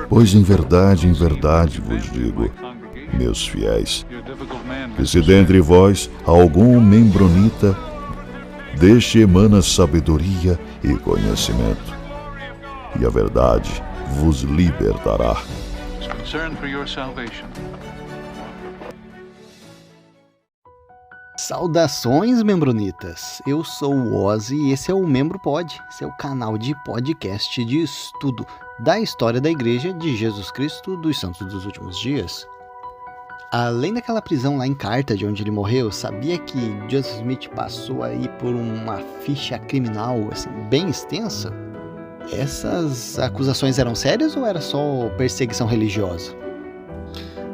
Pois em verdade vos digo, meus fiéis, que se dentre vós algum membronita, deste emana sabedoria e conhecimento, e a verdade vos libertará. Saudações, membronitas! Eu sou o Ozzy e esse é o Membro Pod, seu canal de podcast de estudo da história da Igreja de Jesus Cristo dos Santos dos Últimos Dias. Além daquela prisão lá em Carthage, onde ele morreu, sabia que Joseph Smith passou aí por uma ficha criminal assim, bem extensa? Essas acusações eram sérias ou era só perseguição religiosa?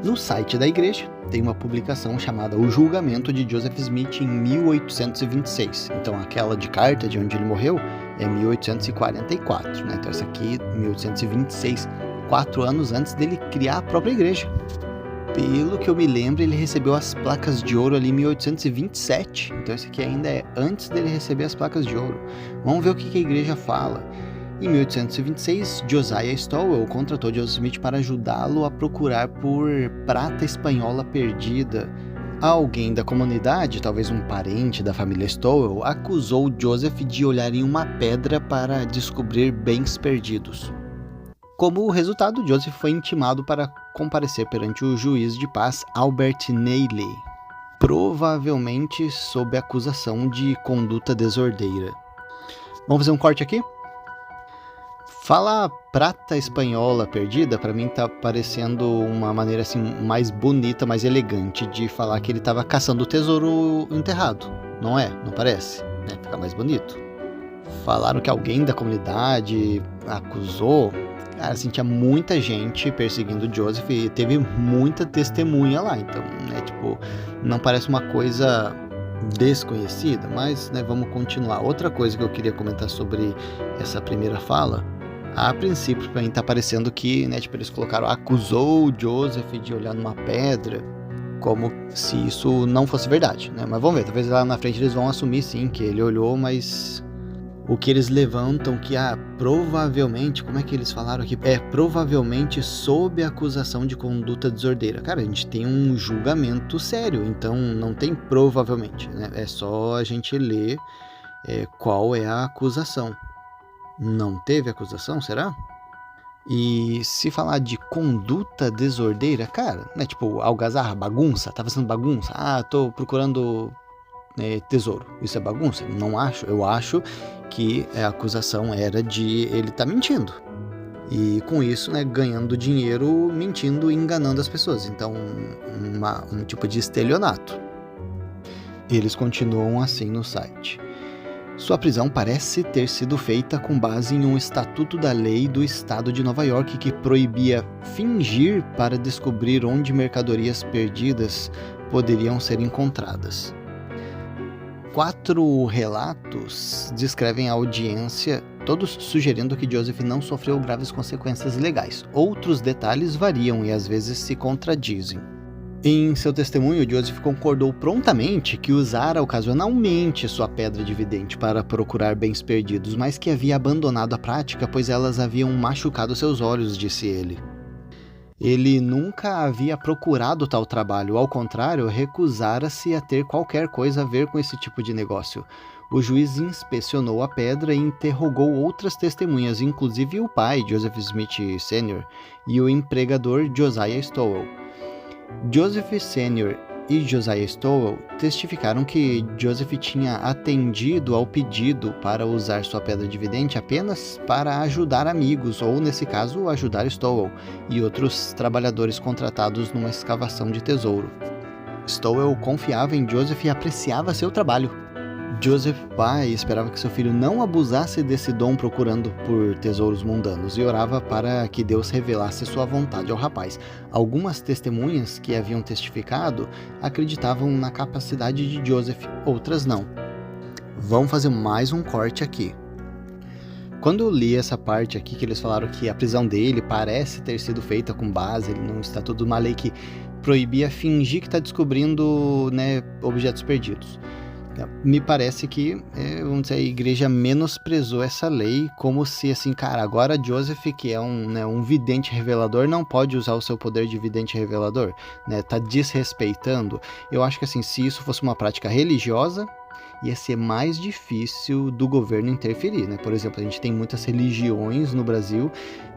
No site da igreja tem uma publicação chamada O Julgamento de Joseph Smith em 1826. Então aquela de Carthage, onde ele morreu, é 1844, né? Então essa aqui, 1826, 4 anos antes dele criar a própria igreja. Pelo que eu me lembro, ele recebeu as placas de ouro ali em 1827. Então esse aqui ainda é antes dele receber as placas de ouro. Vamos ver o que a igreja fala. Em 1826, Josiah Stowell contratou Joseph Smith para ajudá-lo a procurar por prata espanhola perdida. Alguém da comunidade, talvez um parente da família Stowell, acusou Joseph de olhar em uma pedra para descobrir bens perdidos. Como resultado, Joseph foi intimado para comparecer perante o juiz de paz Albert Neely, provavelmente sob acusação de conduta desordeira. Vamos fazer um corte aqui? Falar prata espanhola perdida, pra mim tá parecendo uma maneira assim mais bonita, mais elegante de falar que ele tava caçando o tesouro enterrado. Não é? Não parece? Fica mais bonito. Falaram que alguém da comunidade acusou. Cara, assim, tinha muita gente perseguindo o Joseph e teve muita testemunha lá. Então, não parece uma coisa desconhecida, mas, vamos continuar. Outra coisa que eu queria comentar sobre essa primeira fala. A princípio, pra mim, tá parecendo que, eles colocaram, acusou o Joseph de olhar numa pedra, como se isso não fosse verdade, né? Mas vamos ver, talvez lá na frente eles vão assumir, sim, que ele olhou, mas o que eles levantam que, provavelmente, como é que eles falaram aqui? Provavelmente sob acusação de conduta desordeira. Cara, a gente tem um julgamento sério, então não tem provavelmente, né? É só a gente ler qual é a acusação. Não teve acusação, será? E se falar de conduta desordeira, cara, algazarra, bagunça, tá fazendo bagunça? Tô procurando tesouro. Isso é bagunça? Não acho. Eu acho que a acusação era de ele tá mentindo. E com isso, ganhando dinheiro, mentindo e enganando as pessoas. Então, um tipo de estelionato. Eles continuam assim no site. Sua prisão parece ter sido feita com base em um estatuto da lei do estado de Nova York que proibia fingir para descobrir onde mercadorias perdidas poderiam ser encontradas. 4 relatos descrevem a audiência, todos sugerindo que Joseph não sofreu graves consequências legais. Outros detalhes variam e às vezes se contradizem. Em seu testemunho, Joseph concordou prontamente que usara ocasionalmente sua pedra de vidente para procurar bens perdidos, mas que havia abandonado a prática, pois elas haviam machucado seus olhos, disse ele. Ele nunca havia procurado tal trabalho, ao contrário, recusara-se a ter qualquer coisa a ver com esse tipo de negócio. O juiz inspecionou a pedra e interrogou outras testemunhas, inclusive o pai, Joseph Smith Sr., e o empregador Josiah Stowell. Joseph Sr. e Josiah Stowell testificaram que Joseph tinha atendido ao pedido para usar sua pedra de vidente apenas para ajudar amigos, ou nesse caso, ajudar Stowell e outros trabalhadores contratados numa escavação de tesouro. Stowell confiava em Joseph e apreciava seu trabalho. Joseph, pai, esperava que seu filho não abusasse desse dom procurando por tesouros mundanos e orava para que Deus revelasse sua vontade ao rapaz. Algumas testemunhas que haviam testificado acreditavam na capacidade de Joseph, outras não. Vamos fazer mais um corte aqui. Quando eu li essa parte aqui, que eles falaram que a prisão dele parece ter sido feita com base num estatuto de uma lei que proibia fingir que está descobrindo, objetos perdidos. Me parece que, vamos dizer, a igreja menosprezou essa lei, como se, assim, cara, agora Joseph, que é um vidente revelador, não pode usar o seu poder de vidente revelador, né? Tá desrespeitando. Eu acho que, assim, se isso fosse uma prática religiosa, ia ser mais difícil do governo interferir, né? Por exemplo, a gente tem muitas religiões no Brasil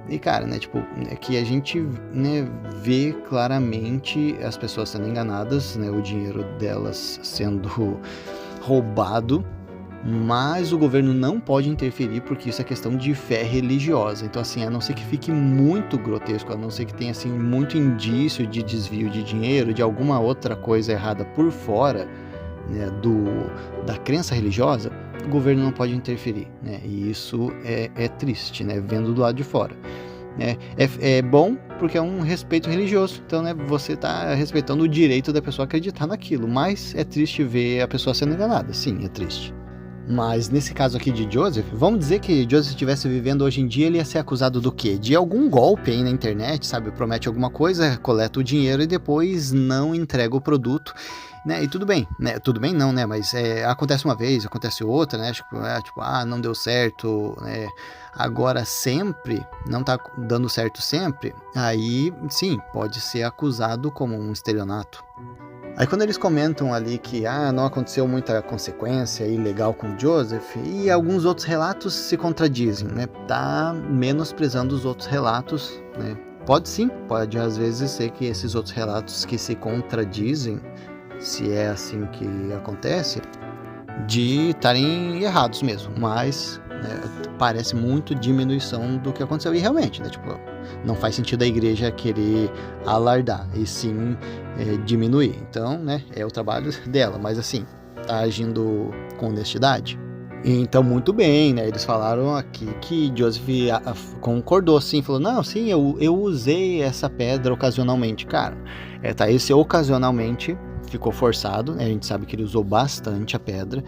e, cara, né, tipo, que a gente, né, vê claramente as pessoas sendo enganadas, né, o dinheiro delas sendo roubado, mas o governo não pode interferir porque isso é questão de fé religiosa. Então, assim, a não ser que fique muito grotesco, a não ser que tenha, assim, muito indício de desvio de dinheiro, de alguma outra coisa errada por fora, né, da crença religiosa, o governo não pode interferir, né? E isso é triste, né, vendo do lado de fora. É bom porque é um respeito religioso, então, né, você está respeitando o direito da pessoa acreditar naquilo, mas é triste ver a pessoa sendo enganada, sim, é triste. Mas nesse caso aqui de Joseph, vamos dizer que Joseph estivesse vivendo hoje em dia, ele ia ser acusado do quê? De algum golpe aí na internet, sabe? Promete alguma coisa, coleta o dinheiro e depois não entrega o produto, né? E tudo bem, né? Tudo bem não, né? Mas acontece uma vez, acontece outra, né? Tipo, não deu certo, né? Agora sempre, não tá dando certo sempre, aí sim, pode ser acusado como um estelionato. Aí quando eles comentam ali que não aconteceu muita consequência ilegal com Joseph, e alguns outros relatos se contradizem, né? Tá menosprezando os outros relatos, né? Pode às vezes ser que esses outros relatos que se contradizem, se é assim que acontece, de estarem errados mesmo, mas parece muito diminuição do que aconteceu. E realmente, né, tipo, não faz sentido a igreja querer alardar, e sim diminuir. Então, né, é o trabalho dela, mas assim, tá agindo com honestidade. Então, muito bem, né, eles falaram aqui que Joseph concordou, sim, falou, não, sim, eu usei essa pedra ocasionalmente. Cara, esse ocasionalmente ficou forçado, né, a gente sabe que ele usou bastante a pedra,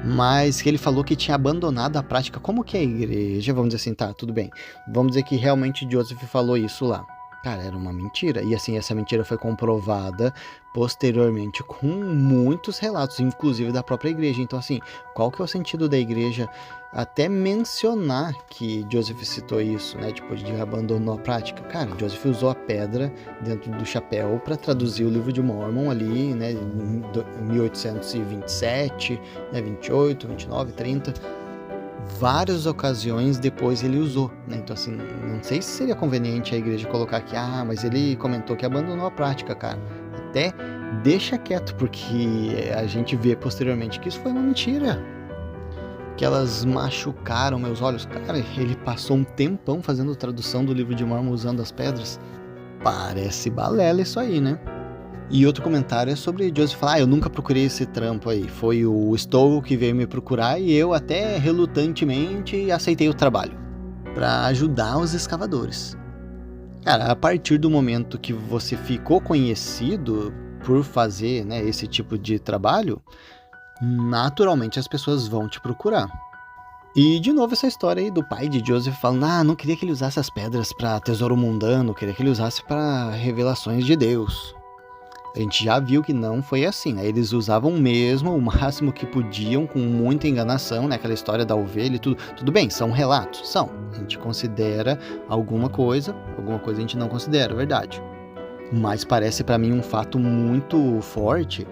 mas que ele falou que tinha abandonado a prática. Como que a igreja, vamos dizer assim, tá, tudo bem, vamos dizer que realmente Joseph falou isso lá. Cara, era uma mentira, e assim, essa mentira foi comprovada posteriormente com muitos relatos, inclusive da própria igreja. Então, assim, qual que é o sentido da igreja até mencionar que Joseph citou isso, né, tipo, de abandonou a prática? Cara, Joseph usou a pedra dentro do chapéu para traduzir o livro de Mormon ali, né, em 1827, né, 28, 29, 30... várias ocasiões depois ele usou, né? Então, assim, não sei se seria conveniente a igreja colocar aqui, mas ele comentou que abandonou a prática, cara. Até deixa quieto, porque a gente vê posteriormente que isso foi uma mentira, que elas machucaram meus olhos. Cara, ele passou um tempão fazendo tradução do livro de Mormon usando as pedras. Parece balela isso aí, né? E outro comentário é sobre Joseph falar, eu nunca procurei esse trampo aí, foi o Stowe que veio me procurar e eu até relutantemente aceitei o trabalho para ajudar os escavadores. Cara, a partir do momento que você ficou conhecido por fazer, né, esse tipo de trabalho, naturalmente as pessoas vão te procurar. E de novo essa história aí do pai de Joseph falando, não queria que ele usasse as pedras para tesouro mundano, queria que ele usasse para revelações de Deus. A gente já viu que não foi assim, né? Eles usavam mesmo o máximo que podiam, com muita enganação, né? Aquela história da ovelha e tudo. Tudo bem, são relatos? São. A gente considera alguma coisa a gente não considera, verdade. Mas parece para mim um fato muito forte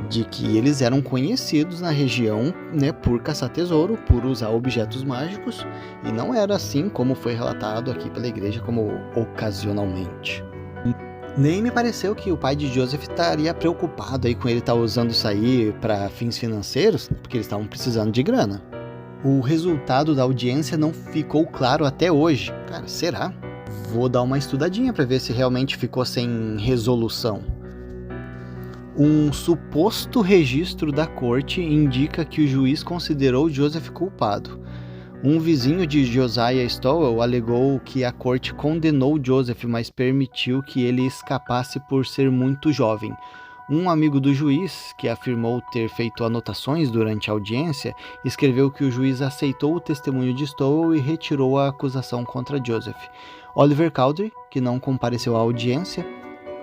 de que eles eram conhecidos na região, né, por caçar tesouro, por usar objetos mágicos, e não era assim como foi relatado aqui pela igreja como ocasionalmente. Nem me pareceu que o pai de Joseph estaria preocupado aí com ele estar usando isso aí para fins financeiros, porque eles estavam precisando de grana. O resultado da audiência não ficou claro até hoje. Cara, será? Vou dar uma estudadinha para ver se realmente ficou sem resolução. Um suposto registro da corte indica que o juiz considerou Joseph culpado. Um vizinho de Josiah Stowell alegou que a corte condenou Joseph, mas permitiu que ele escapasse por ser muito jovem. Um amigo do juiz, que afirmou ter feito anotações durante a audiência, escreveu que o juiz aceitou o testemunho de Stowell e retirou a acusação contra Joseph. Oliver Cowdery, que não compareceu à audiência,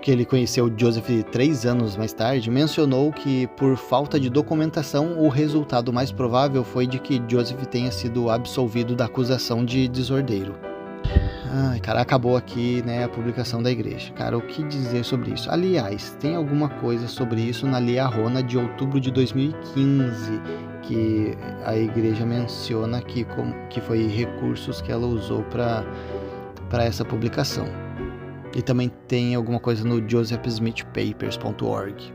que ele conheceu Joseph 3 anos mais tarde, mencionou que, por falta de documentação, o resultado mais provável foi de que Joseph tenha sido absolvido da acusação de desordeiro. Ai, cara, acabou aqui, né, a publicação da igreja. Cara, o que dizer sobre isso? Aliás, tem alguma coisa sobre isso na Lei Arrona de outubro de 2015, que a igreja menciona que foi recursos que ela usou para essa publicação. E também tem alguma coisa no josephsmithpapers.org.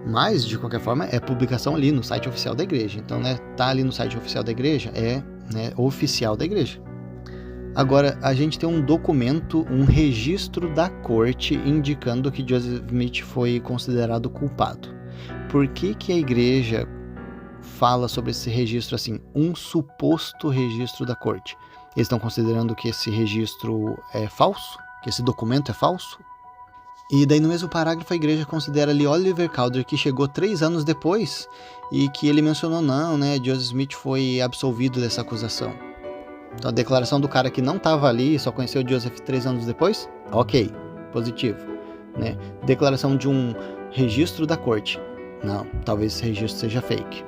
Mas, de qualquer forma, é publicação ali no site oficial da igreja. Então, né, tá ali no site oficial da igreja, é, né, oficial da igreja. Agora, a gente tem um documento, um registro da corte indicando que Joseph Smith foi considerado culpado. Por que a igreja fala sobre esse registro assim, um suposto registro da corte? Eles estão considerando que esse registro é falso? Que esse documento é falso? E daí no mesmo parágrafo a igreja considera ali Oliver Cowdery, que chegou 3 anos depois e que ele mencionou não, né, Joseph Smith foi absolvido dessa acusação. Então a declaração do cara que não estava ali e só conheceu Joseph 3 anos depois, ok, positivo, né? Declaração de um registro da corte, não, talvez esse registro seja fake.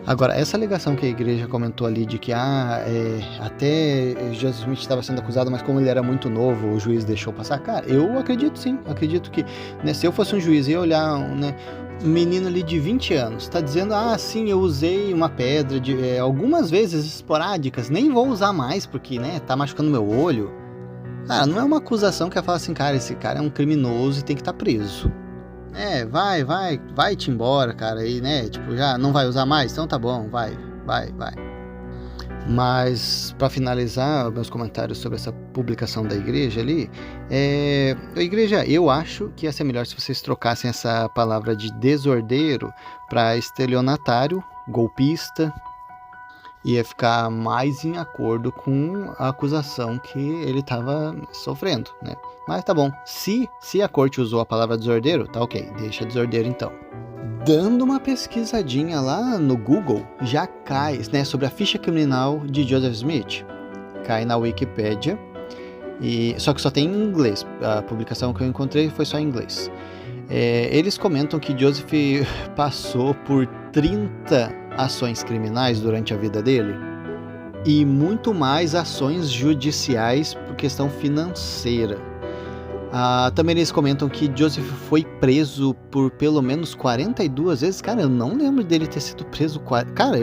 Agora, essa alegação que a igreja comentou ali de que até Joseph Smith estava sendo acusado, mas como ele era muito novo, o juiz deixou passar. Cara, eu acredito sim, acredito que, né, se eu fosse um juiz e ia olhar, né, um menino ali de 20 anos, tá dizendo, sim, eu usei uma pedra algumas vezes esporádicas, nem vou usar mais porque, né, tá machucando meu olho. Cara, não é uma acusação que ia falar assim, cara, esse cara é um criminoso e tem que estar preso. Vai-te embora, cara, e, né, tipo, já não vai usar mais? Então tá bom, vai. Mas, para finalizar meus comentários sobre essa publicação da igreja ali, a igreja, eu acho que ia ser melhor se vocês trocassem essa palavra de desordeiro para estelionatário, golpista, ia ficar mais em acordo com a acusação que ele estava sofrendo, né? Mas tá bom, se a corte usou a palavra desordeiro, tá ok, deixa desordeiro então. Dando uma pesquisadinha lá no Google, já cai, né, sobre a ficha criminal de Joseph Smith. Cai na Wikipédia, só que só tem em inglês. A publicação que eu encontrei foi só em inglês. Eles comentam que Joseph passou por 30 ações criminais durante a vida dele e muito mais ações judiciais por questão financeira. Também eles comentam que Joseph foi preso por pelo menos 42 vezes. Cara, eu não lembro dele ter sido preso. Cara,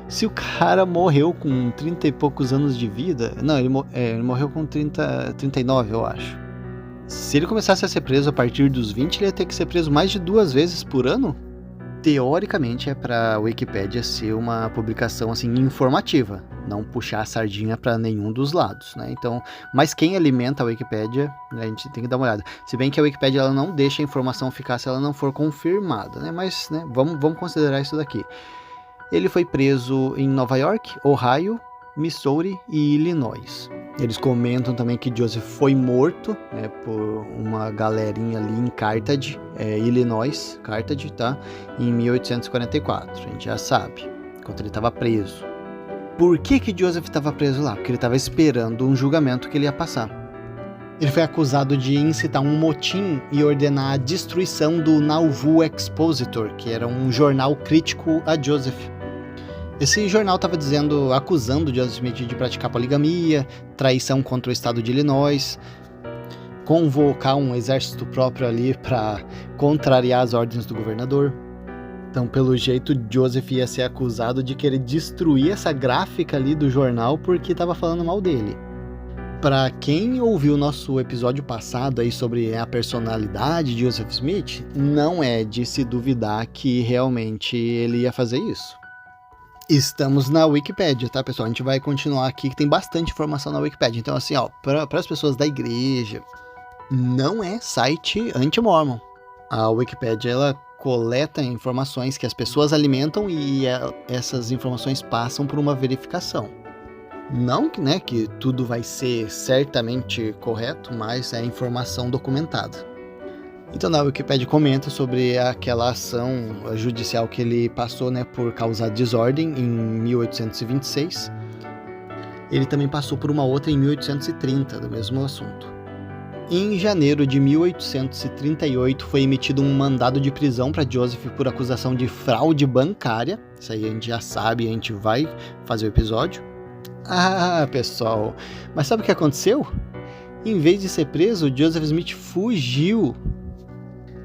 se o cara morreu com 30 e poucos anos de vida... Não, ele morreu com 39, eu acho. Se ele começasse a ser preso a partir dos 20, ele ia ter que ser preso mais de 2 vezes por ano? Teoricamente é para a Wikipédia ser uma publicação assim informativa, não puxar a sardinha para nenhum dos lados, né? Então, mas quem alimenta a Wikipédia, a gente tem que dar uma olhada. Se bem que a Wikipédia ela não deixa a informação ficar se ela não for confirmada, né? Mas, né, vamos considerar isso daqui. Ele foi preso em Nova York, Ohio, Missouri e Illinois. Eles comentam também que Joseph foi morto, né, por uma galerinha ali em Carthage, Illinois, Carthage, tá? Em 1844, a gente já sabe, enquanto ele estava preso. Por que Joseph estava preso lá? Porque ele estava esperando um julgamento que ele ia passar. Ele foi acusado de incitar um motim e ordenar a destruição do Nauvoo Expositor, que era um jornal crítico a Joseph. Esse jornal estava acusando Joseph Smith de praticar poligamia, traição contra o estado de Illinois, convocar um exército próprio ali para contrariar as ordens do governador. Então, pelo jeito, Joseph ia ser acusado de querer destruir essa gráfica ali do jornal porque estava falando mal dele. Para quem ouviu o nosso episódio passado aí sobre a personalidade de Joseph Smith, não é de se duvidar que realmente ele ia fazer isso. Estamos na Wikipédia, tá, pessoal? A gente vai continuar aqui, que tem bastante informação na Wikipédia. Então, assim, ó, para as pessoas da igreja, não é site anti-mormon. A Wikipédia, ela coleta informações que as pessoas alimentam e essas informações passam por uma verificação. Não, né, que tudo vai ser certamente correto, mas é informação documentada. Então, na Wikipédia comenta sobre aquela ação judicial que ele passou, né, por causar desordem em 1826. Ele também passou por uma outra em 1830, do mesmo assunto. Em janeiro de 1838 foi emitido um mandado de prisão para Joseph por acusação de fraude bancária. Isso aí a gente já sabe, a gente vai fazer o episódio. Ah, pessoal, mas sabe o que aconteceu? Em vez de ser preso, Joseph Smith fugiu.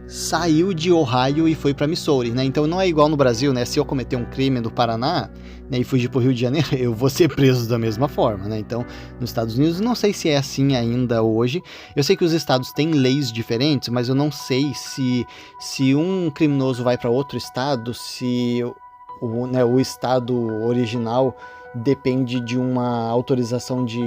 Saiu de Ohio e foi para Missouri, né? Então não é igual no Brasil, né? Se eu cometer um crime no Paraná, né, e fugir para o Rio de Janeiro, eu vou ser preso da mesma forma, né? Então, nos Estados Unidos, não sei se é assim ainda hoje. Eu sei que os estados têm leis diferentes, mas eu não sei se um criminoso vai para outro estado, se o estado original depende de uma autorização de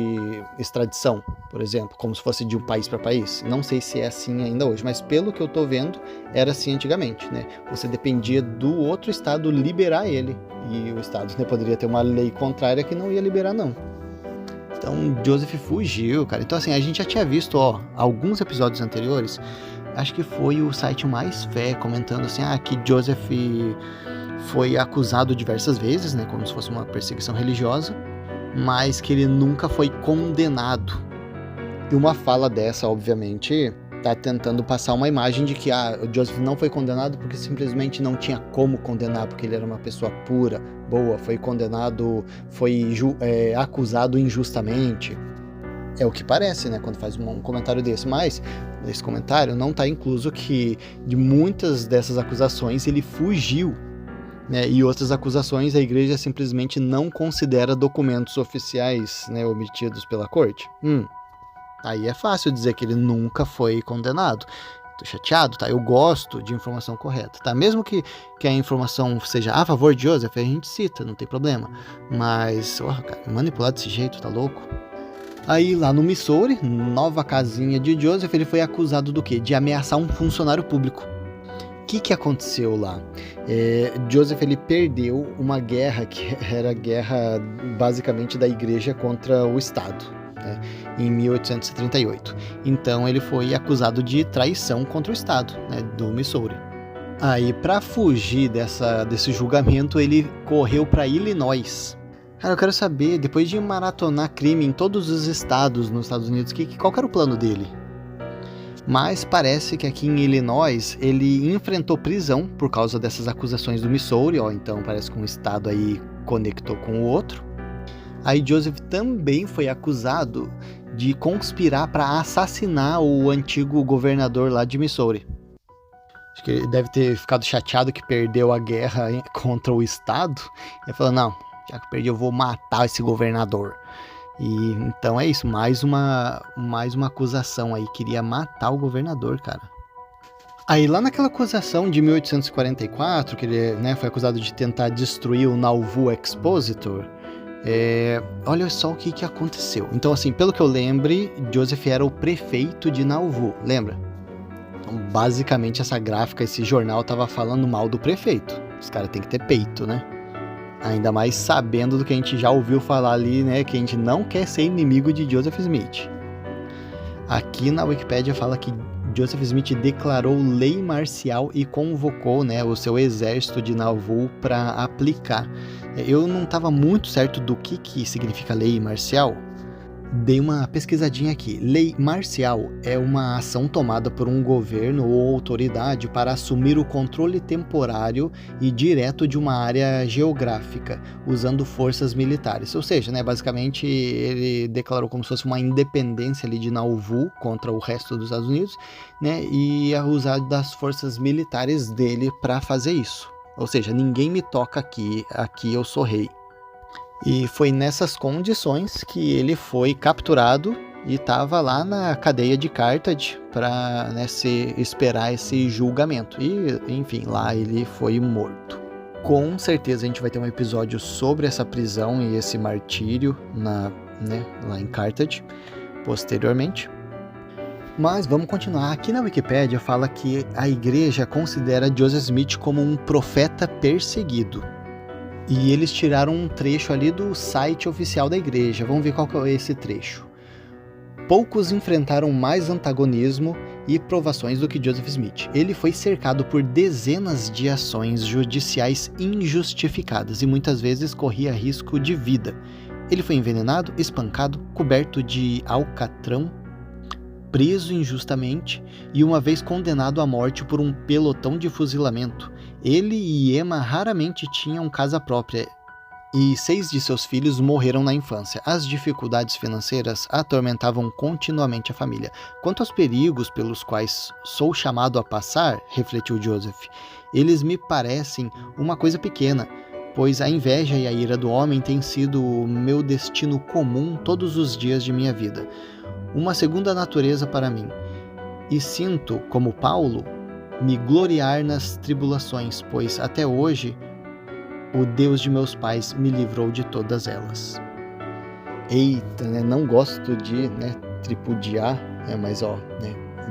extradição, por exemplo, como se fosse de um país para país. Não sei se é assim ainda hoje, mas pelo que eu tô vendo, era assim antigamente, né? Você dependia do outro estado liberar ele, e o estado, né, poderia ter uma lei contrária que não ia liberar, não. Então, Joseph fugiu, cara. Então, assim, a gente já tinha visto, alguns episódios anteriores, acho que foi o site Mais Fé comentando assim, que Joseph foi acusado diversas vezes, né, como se fosse uma perseguição religiosa, mas que ele nunca foi condenado. E uma fala dessa, obviamente, tá tentando passar uma imagem de que o Joseph não foi condenado porque simplesmente não tinha como condenar, porque ele era uma pessoa pura, boa, foi condenado, foi acusado injustamente. É o que parece, né, quando faz um comentário desse, mas nesse comentário não tá incluso que de muitas dessas acusações ele fugiu, né, e outras acusações a igreja simplesmente não considera documentos oficiais, né, omitidos pela corte. Aí é fácil dizer que ele nunca foi condenado. Tô chateado, tá? Eu gosto de informação correta, tá? Mesmo que a informação seja a favor de Joseph, a gente cita, não tem problema. Mas, cara, manipular desse jeito, tá louco? Aí lá no Missouri, nova casinha de Joseph, ele foi acusado do quê? De ameaçar um funcionário público. O que aconteceu lá? Joseph, ele perdeu uma guerra que era a guerra basicamente da igreja contra o Estado, né, em 1838. Então ele foi acusado de traição contra o Estado, né, do Missouri. Aí, para fugir desse julgamento, ele correu para Illinois. Cara, eu quero saber, depois de maratonar crime em todos os estados nos Estados Unidos, qual que era o plano dele? Mas parece que aqui em Illinois ele enfrentou prisão por causa dessas acusações do Missouri, então parece que um estado aí conectou com o outro. Aí Joseph também foi acusado de conspirar para assassinar o antigo governador lá de Missouri. Acho que ele deve ter ficado chateado que perdeu a guerra contra o estado. Ele falou, não, já que perdi eu vou matar esse governador. E então é isso, mais uma acusação aí, queria matar o governador, cara. Aí lá naquela acusação de 1844, que ele, né, foi acusado de tentar destruir o Nauvoo Expositor, olha só o que aconteceu. Então assim, pelo que eu lembre, Joseph era o prefeito de Nauvoo, lembra? Então basicamente essa gráfica, esse jornal tava falando mal do prefeito. Os caras têm que ter peito, né? Ainda mais sabendo do que a gente já ouviu falar ali, né? Que a gente não quer ser inimigo de Joseph Smith. Aqui na Wikipédia fala que Joseph Smith declarou lei marcial e convocou, né, o seu exército de Nauvoo para aplicar. Eu não estava muito certo do que significa lei marcial. Dei uma pesquisadinha aqui. Lei marcial é uma ação tomada por um governo ou autoridade para assumir o controle temporário e direto de uma área geográfica, usando forças militares. Ou seja, né, basicamente ele declarou como se fosse uma independência ali de Nauvoo contra o resto dos Estados Unidos, né, e ia usar das forças militares dele para fazer isso. Ou seja, ninguém me toca aqui eu sou rei. E foi nessas condições que ele foi capturado e estava lá na cadeia de Carthage para, né, esperar esse julgamento. E, enfim, lá ele foi morto. Com certeza a gente vai ter um episódio sobre essa prisão e esse martírio lá em Carthage, posteriormente. Mas vamos continuar. Aqui na Wikipédia fala que a igreja considera Joseph Smith como um profeta perseguido. E eles tiraram um trecho ali do site oficial da igreja. Vamos ver qual que é esse trecho. Poucos enfrentaram mais antagonismo e provações do que Joseph Smith. Ele foi cercado por dezenas de ações judiciais injustificadas e muitas vezes corria risco de vida. Ele foi envenenado, espancado, coberto de alcatrão. preso injustamente e uma vez condenado à morte por um pelotão de fuzilamento. Ele e Emma raramente tinham casa própria e 6 de seus filhos morreram na infância. As dificuldades financeiras atormentavam continuamente a família. Quanto aos perigos pelos quais sou chamado a passar, refletiu Joseph, eles me parecem uma coisa pequena, pois a inveja e a ira do homem têm sido o meu destino comum todos os dias de minha vida. Uma segunda natureza para mim. E sinto, como Paulo, me gloriar nas tribulações, pois até hoje o Deus de meus pais me livrou de todas elas. Eita, né? Não gosto de tripudiar, mas o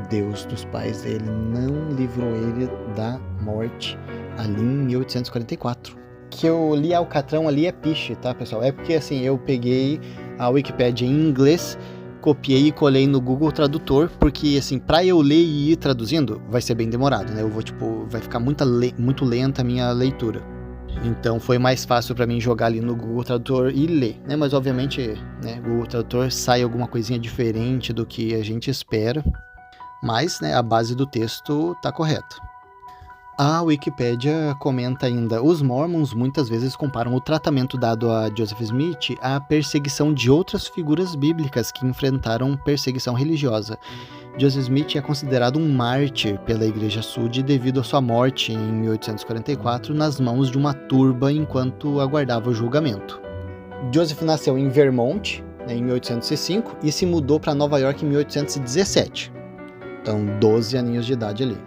Deus dos pais dele não livrou ele da morte ali em 1844. Que eu li Alcatrão ali é piche, tá, pessoal? É porque assim, eu peguei a Wikipédia em inglês, copiei e colei no Google Tradutor, porque assim, pra eu ler e ir traduzindo, vai ser bem demorado, né? Eu vou, vai ficar muito lenta a minha leitura. Então foi mais fácil para mim jogar ali no Google Tradutor e ler, né? Mas obviamente, Google Tradutor sai alguma coisinha diferente do que a gente espera, mas a base do texto tá correta. A Wikipédia comenta ainda: os Mormons muitas vezes comparam o tratamento dado a Joseph Smith à perseguição de outras figuras bíblicas que enfrentaram perseguição religiosa. Joseph Smith é considerado um mártir pela Igreja Sud devido à sua morte em 1844 nas mãos de uma turba enquanto aguardava o julgamento. Joseph nasceu em Vermont, em 1805, e se mudou para Nova York em 1817. Então, 12 aninhos de idade ali.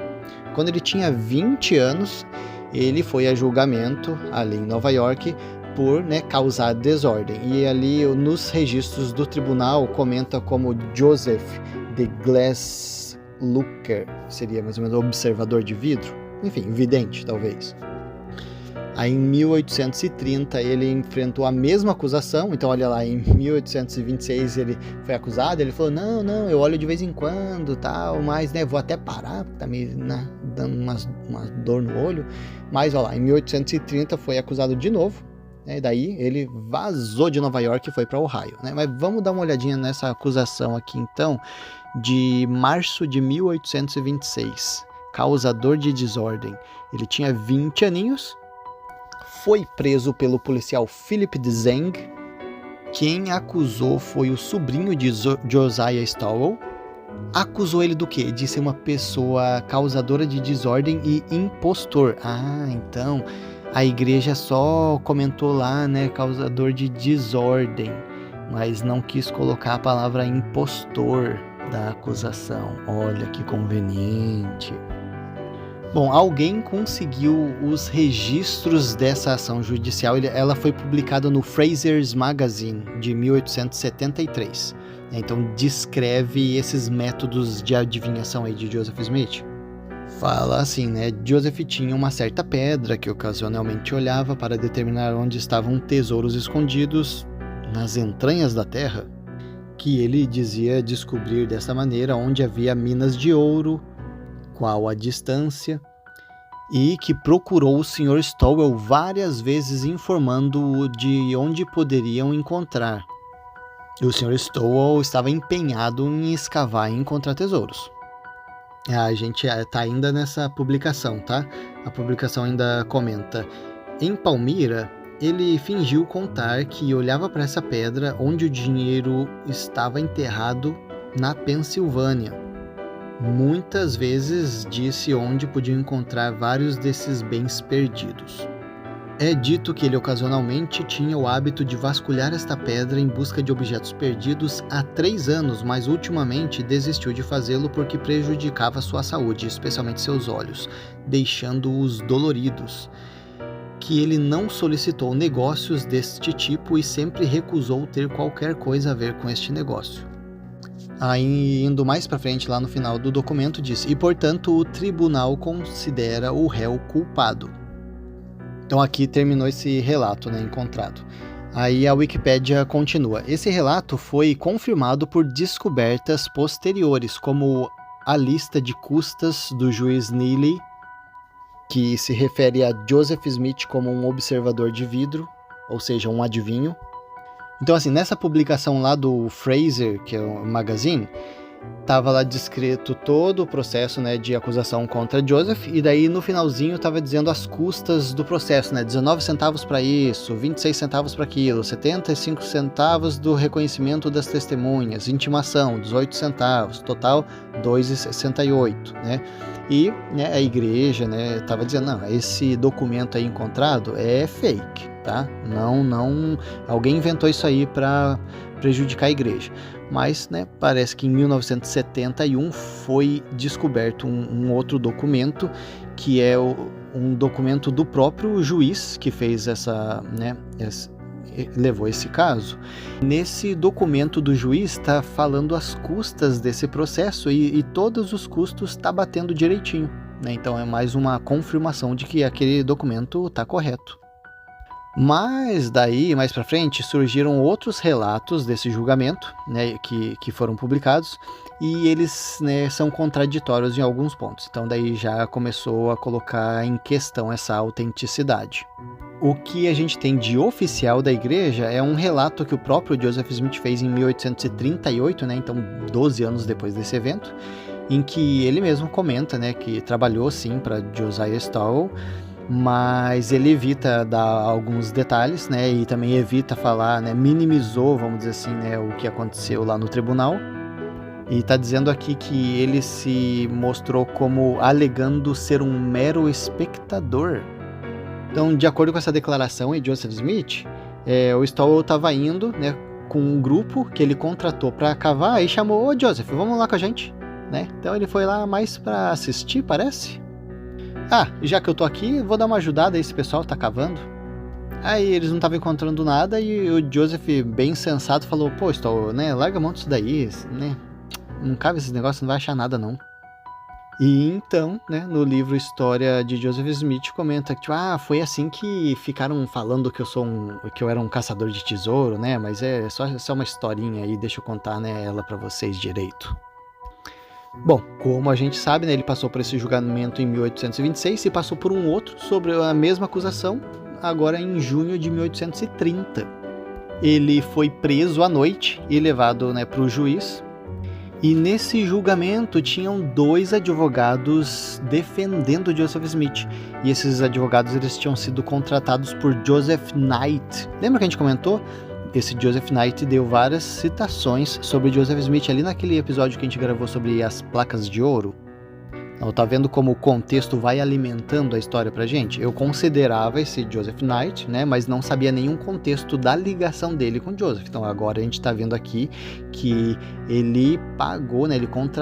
Quando ele tinha 20 anos, ele foi a julgamento ali em Nova York por causar desordem. E ali nos registros do tribunal comenta como Joseph the Glass Looker, seria mais ou menos observador de vidro, enfim, vidente talvez. Aí em 1830 ele enfrentou a mesma acusação, então olha lá, em 1826 ele foi acusado, ele falou, não, eu olho de vez em quando, tal, mas vou até parar, porque tá me dando uma dor no olho, mas olha lá, em 1830 foi acusado de novo, daí ele vazou de Nova York e foi para Ohio, Mas vamos dar uma olhadinha nessa acusação aqui então, de março de 1826, causador de desordem. Ele tinha 20 aninhos, foi preso pelo policial Philip Dzeng. Quem acusou foi o sobrinho de Josiah Stowell. Acusou ele do quê? De ser uma pessoa causadora de desordem e impostor. Ah, então a igreja só comentou lá, causador de desordem, mas não quis colocar a palavra impostor da acusação. Olha que conveniente. Bom, alguém conseguiu os registros dessa ação judicial. Ela foi publicada no Fraser's Magazine de 1873. Então descreve esses métodos de adivinhação aí de Joseph Smith. Fala assim, Joseph tinha uma certa pedra que ocasionalmente olhava para determinar onde estavam tesouros escondidos nas entranhas da terra, que ele dizia descobrir dessa maneira onde havia minas de ouro, qual a distância, e que procurou o Sr. Stowell várias vezes informando-o de onde poderiam encontrar. E o Sr. Stowell estava empenhado em escavar e encontrar tesouros. A gente está ainda nessa publicação, tá? A publicação ainda comenta: em Palmyra, ele fingiu contar que olhava para essa pedra onde o dinheiro estava enterrado na Pensilvânia. Muitas vezes disse onde podiam encontrar vários desses bens perdidos. É dito que ele ocasionalmente tinha o hábito de vasculhar esta pedra em busca de objetos perdidos há 3 anos, mas ultimamente desistiu de fazê-lo porque prejudicava sua saúde, especialmente seus olhos, deixando-os doloridos. Que ele não solicitou negócios deste tipo e sempre recusou ter qualquer coisa a ver com este negócio. Aí, indo mais para frente, lá no final do documento, diz: e portanto o tribunal considera o réu culpado. Então aqui terminou esse relato, encontrado. Aí a Wikipédia continua: esse relato foi confirmado por descobertas posteriores, como a lista de custas do juiz Neely, que se refere a Joseph Smith como um observador de vidro, ou seja, um adivinho. Então, assim, nessa publicação lá do Fraser, que é o magazine, Estava lá descrito todo o processo, né, de acusação contra Joseph, e daí no finalzinho estava dizendo as custas do processo, né, 19 centavos para isso, 26 centavos para aquilo, 75 centavos do reconhecimento das testemunhas, intimação, 18 centavos, total 2,68, né, e né, a igreja, né, estava dizendo, não, esse documento aí encontrado é fake, tá, não, alguém inventou isso aí para prejudicar a igreja. Mas, né, parece que em 1971 foi descoberto um outro documento, que é um documento do próprio juiz que fez levou esse caso. Nesse documento do juiz está falando as custas desse processo e todos os custos está batendo direitinho, né? Então é mais uma confirmação de que aquele documento está correto. Mas daí, mais para frente, surgiram outros relatos desse julgamento, né, que foram publicados, e eles, né, são contraditórios em alguns pontos. Então daí já começou a colocar em questão essa autenticidade. O que a gente tem de oficial da igreja é um relato que o próprio Joseph Smith fez em 1838, né, então 12 anos depois desse evento, em que ele mesmo comenta, né, que trabalhou sim para Josiah Stowell, mas ele evita dar alguns detalhes, né, e também evita falar, né, minimizou, vamos dizer assim, né, o que aconteceu lá no tribunal, e está dizendo aqui que ele se mostrou como alegando ser um mero espectador. Então, de acordo com essa declaração de Joseph Smith, o Stowell estava indo, né, com um grupo que ele contratou para cavar e chamou, ô Joseph, vamos lá com a gente, né, então ele foi lá mais para assistir, parece. Já que eu tô aqui, vou dar uma ajudada aí, esse pessoal tá cavando. Aí eles não estavam encontrando nada e o Joseph, bem sensato, falou, pô, Stowell, né, larga a mão disso daí, né, não cabe esses negócios, não vai achar nada não. E então, né, no livro História de Joseph Smith comenta que, foi assim que ficaram falando que eu era um caçador de tesouro, né, mas é só uma historinha aí, deixa eu contar, né, ela pra vocês direito. Bom, como a gente sabe, né, ele passou por esse julgamento em 1826 e passou por um outro sobre a mesma acusação, agora em junho de 1830. Ele foi preso à noite e levado, né, para o juiz. E nesse julgamento tinham 2 advogados defendendo Joseph Smith. E esses advogados eles tinham sido contratados por Joseph Knight. Lembra que a gente comentou? Esse Joseph Knight deu várias citações sobre Joseph Smith ali naquele episódio que a gente gravou sobre as placas de ouro. Então, tá vendo como o contexto vai alimentando a história pra gente? Eu considerava esse Joseph Knight, né, mas não sabia nenhum contexto da ligação dele com Joseph. Então agora a gente tá vendo aqui que ele pagou, né,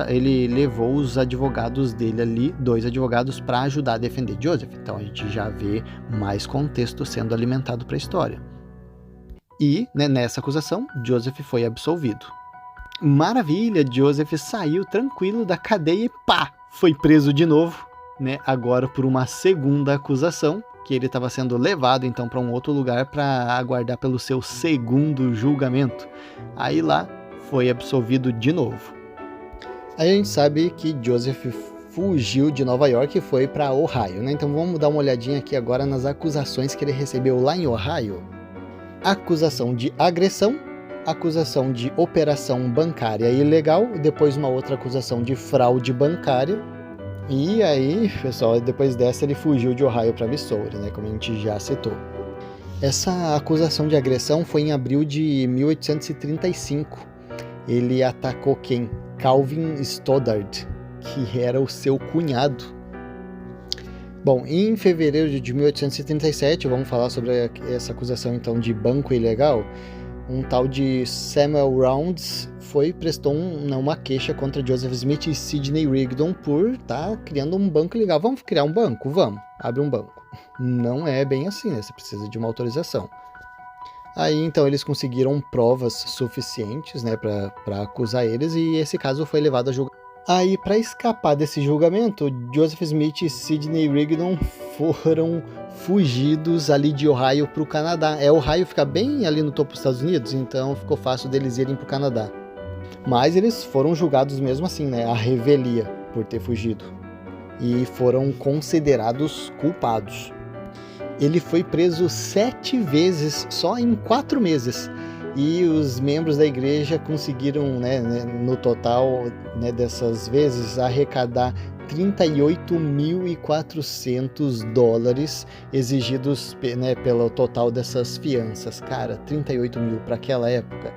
ele levou os advogados dele ali, 2 advogados, para ajudar a defender Joseph. Então a gente já vê mais contexto sendo alimentado para a história. E, né, nessa acusação, Joseph foi absolvido. Maravilha, Joseph saiu tranquilo da cadeia e foi preso de novo, né, agora por uma segunda acusação, que ele estava sendo levado então para um outro lugar para aguardar pelo seu segundo julgamento. Aí lá foi absolvido de novo. Aí a gente sabe que Joseph fugiu de Nova York e foi para Ohio, né? Então vamos dar uma olhadinha aqui agora nas acusações que ele recebeu lá em Ohio. Acusação de agressão, acusação de operação bancária ilegal, depois uma outra acusação de fraude bancária. E aí, pessoal, depois dessa ele fugiu de Ohio para Missouri, né, como a gente já citou. Essa acusação de agressão foi em abril de 1835. Ele atacou quem? Calvin Stoddard, que era o seu cunhado. Bom, em fevereiro de 1837, vamos falar sobre essa acusação então de banco ilegal. Um tal de Samuel Rounds prestou uma queixa contra Joseph Smith e Sidney Rigdon por estar criando um banco ilegal. Vamos criar um banco? Vamos, abre um banco. Não é bem assim, né? Você precisa de uma autorização. Aí então eles conseguiram provas suficientes, né, para acusar eles, e esse caso foi levado a julgamento. Aí, para escapar desse julgamento, Joseph Smith e Sidney Rigdon foram fugidos ali de Ohio para o Canadá. Ohio fica bem ali no topo dos Estados Unidos, então ficou fácil deles irem para o Canadá. Mas eles foram julgados mesmo assim, né, à revelia por ter fugido. E foram considerados culpados. Ele foi preso 7 vezes só em 4 meses. e os membros da igreja conseguiram, né, no total, né, dessas vezes, arrecadar $38.400 exigidos, né, pelo total dessas fianças. Cara, 38 mil para aquela época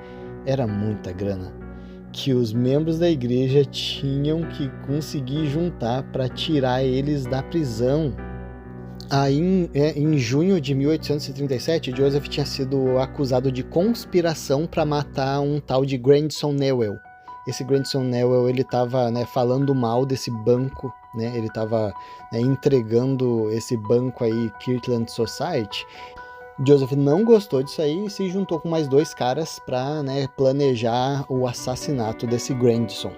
era muita grana que os membros da igreja tinham que conseguir juntar para tirar eles da prisão. Aí, em junho de 1837, Joseph tinha sido acusado de conspiração para matar um tal de Grandson Newell. Esse Grandson Newell, ele estava, né, falando mal desse banco, né, ele estava, né, entregando esse banco aí, Kirtland Society. Joseph não gostou disso aí e se juntou com mais 2 caras para, né, planejar o assassinato desse Grandson.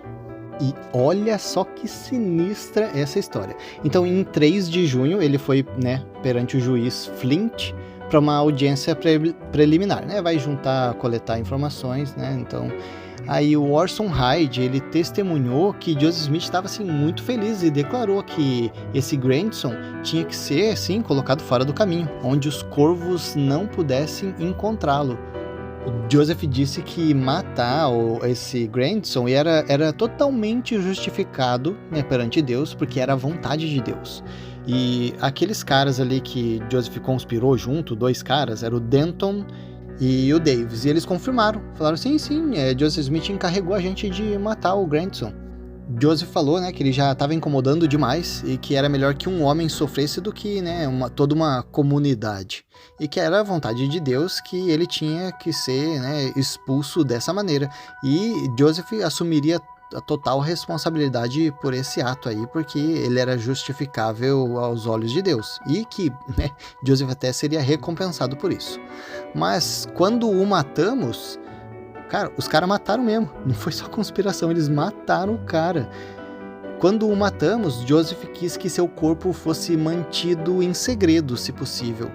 E olha só que sinistra essa história. Então, em 3 de junho, ele foi, né, perante o juiz Flint para uma audiência preliminar, né? Vai coletar informações, né? Então, aí o Orson Hyde, ele testemunhou que Joseph Smith estava assim muito feliz e declarou que esse Grandson tinha que ser assim colocado fora do caminho, onde os corvos não pudessem encontrá-lo. Joseph disse que matar esse Grandson era totalmente justificado, né, perante Deus, porque era a vontade de Deus. E aqueles caras ali que Joseph conspirou junto, 2 caras, era o Denton e o Davis, e eles confirmaram, falaram sim, Joseph Smith encarregou a gente de matar o Grandson. Joseph falou, né, que ele já estava incomodando demais e que era melhor que um homem sofresse do que, né, toda uma comunidade. E que era a vontade de Deus que ele tinha que ser, né, expulso dessa maneira. E Joseph assumiria a total responsabilidade por esse ato aí, porque ele era justificável aos olhos de Deus. E que, né, Joseph até seria recompensado por isso. Mas quando o matamos, cara, os caras mataram mesmo. Não foi só conspiração, eles mataram o cara. Quando o matamos, Joseph quis que seu corpo fosse mantido em segredo, se possível.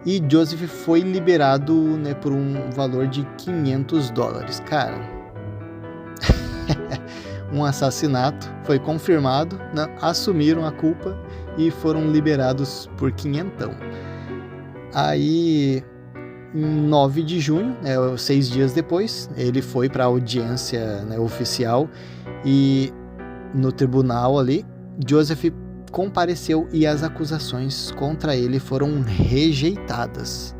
E Joseph foi liberado, né, por um valor de $500. Cara, um assassinato foi confirmado, né, assumiram a culpa e foram liberados por $500. Aí, em 9 de junho, 6 dias depois, ele foi para a audiência, né, oficial, e no tribunal ali, Joseph compareceu e as acusações contra ele foram rejeitadas.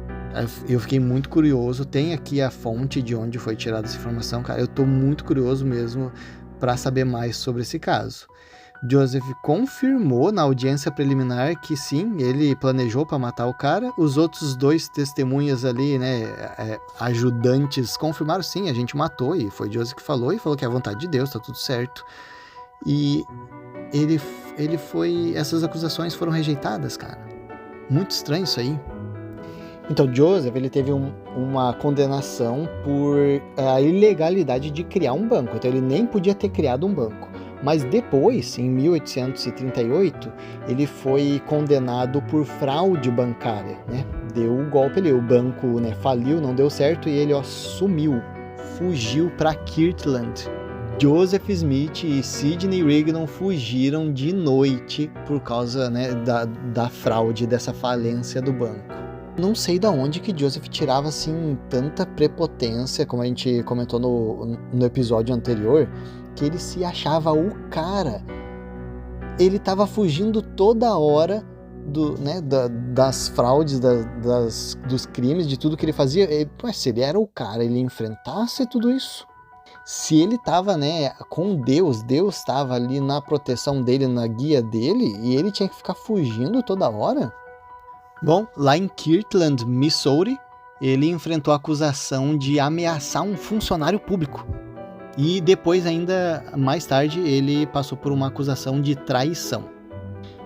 Eu fiquei muito curioso, tem aqui a fonte de onde foi tirada essa informação, cara, eu tô muito curioso mesmo para saber mais sobre esse caso. Joseph confirmou na audiência preliminar que sim, ele planejou para matar o cara. Os outros 2 testemunhas ali, né, ajudantes, confirmaram sim, a gente matou, e foi Joseph que falou, e falou que é a vontade de Deus, tá tudo certo. E ele foi... essas acusações foram rejeitadas, cara. Muito estranho isso aí. Então, Joseph, ele teve uma condenação por a ilegalidade de criar um banco. Então, ele nem podia ter criado um banco. Mas depois, em 1838, ele foi condenado por fraude bancária, né? Deu o golpe ali, o banco, né, faliu, não deu certo, e ele, sumiu, fugiu para Kirtland. Joseph Smith e Sidney Rigdon fugiram de noite por causa, né, da fraude, dessa falência do banco. Não sei de onde que Joseph tirava assim tanta prepotência, como a gente comentou no episódio anterior, que ele se achava o cara. Ele estava fugindo toda hora das fraudes, dos crimes, de tudo que ele fazia. Se ele era o cara, ele enfrentasse tudo isso. Se ele estava, né, com Deus estava ali na proteção dele, na guia dele, e ele tinha que ficar fugindo toda hora. Bom, lá em Kirtland, Missouri, ele enfrentou a acusação de ameaçar um funcionário público. E depois, ainda mais tarde, ele passou por uma acusação de traição.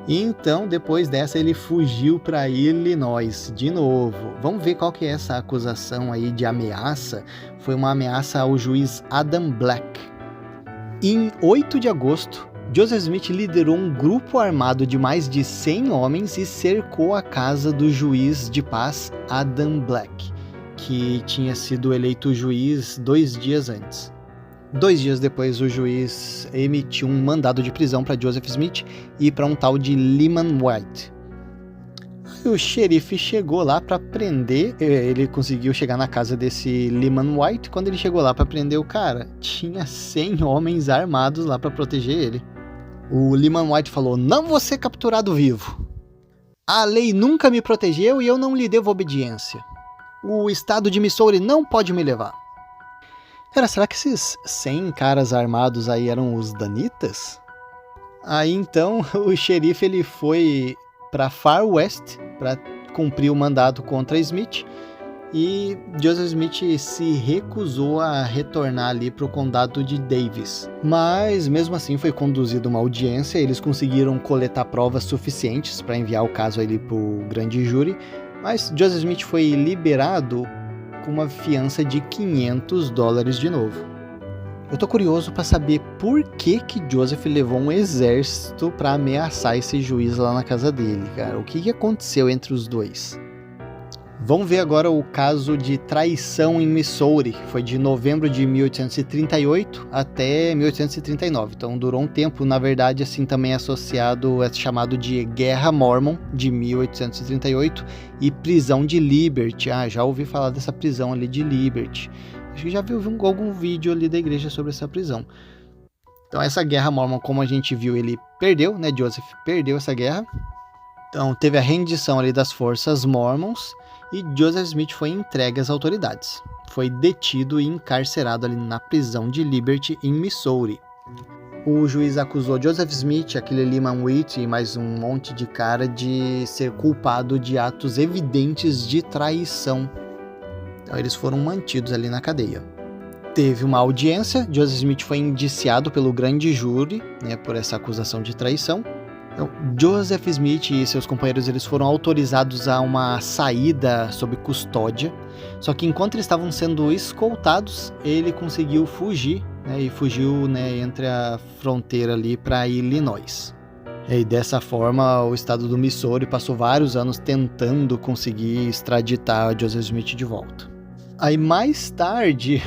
E então, depois dessa, ele fugiu para Illinois de novo. Vamos ver qual que é essa acusação aí de ameaça. Foi uma ameaça ao juiz Adam Black. Em 8 de agosto, Joseph Smith liderou um grupo armado de mais de 100 homens e cercou a casa do juiz de paz Adam Black, que tinha sido eleito juiz 2 dias antes. 2 dias depois, o juiz emitiu um mandado de prisão para Joseph Smith e para um tal de Lyman White. O xerife chegou lá para prender, ele conseguiu chegar na casa desse Lyman White. Quando ele chegou lá para prender o cara, tinha 100 homens armados lá para proteger ele. O Lyman White falou: não vou ser capturado vivo. A lei nunca me protegeu e eu não lhe devo obediência. O estado de Missouri não pode me levar. Cara, será que esses 100 caras armados aí eram os danitas? Aí então o xerife ele foi para Far West para cumprir o mandato contra Smith, e Joseph Smith se recusou a retornar ali para o condado de Davis. Mas mesmo assim foi conduzida uma audiência, eles conseguiram coletar provas suficientes para enviar o caso ali para o grande júri, mas Joseph Smith foi liberado com uma fiança de $500 de novo. Eu tô curioso para saber por que Joseph levou um exército para ameaçar esse juiz lá na casa dele, cara. O que aconteceu entre os dois? Vamos ver agora o caso de traição em Missouri, que foi de novembro de 1838 até 1839. Então durou um tempo, na verdade, assim também associado, é chamado de Guerra Mormon de 1838 e prisão de Liberty. Já ouvi falar dessa prisão ali de Liberty. Acho que já viu algum vídeo ali da igreja sobre essa prisão. Então essa Guerra Mormon, como a gente viu, ele perdeu, né? Joseph perdeu essa guerra. Então teve a rendição ali das forças mormons e Joseph Smith foi entregue às autoridades. Foi detido e encarcerado ali na prisão de Liberty, em Missouri. O juiz acusou Joseph Smith, aquele Lyman White e mais um monte de cara de ser culpado de atos evidentes de traição. Então eles foram mantidos ali na cadeia. Teve uma audiência, Joseph Smith foi indiciado pelo grande júri, né, por essa acusação de traição. Então, Joseph Smith e seus companheiros eles foram autorizados a uma saída sob custódia, só que enquanto eles estavam sendo escoltados, ele conseguiu fugir, né, e fugiu, né, entre a fronteira ali para Illinois. E dessa forma, o estado do Missouri passou vários anos tentando conseguir extraditar Joseph Smith de volta. Aí mais tarde,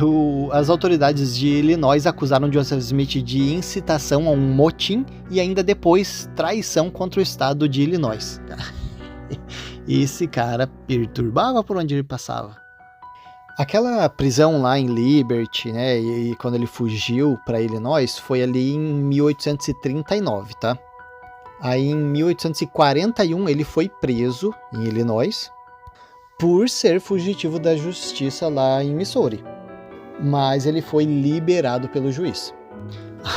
as autoridades de Illinois acusaram Joseph Smith de incitação a um motim e ainda depois traição contra o estado de Illinois. Esse cara perturbava por onde ele passava. Aquela prisão lá em Liberty, né, e quando ele fugiu para Illinois, foi ali em 1839, tá? Aí em 1841 ele foi preso em Illinois por ser fugitivo da justiça lá em Missouri. Mas ele foi liberado pelo juiz.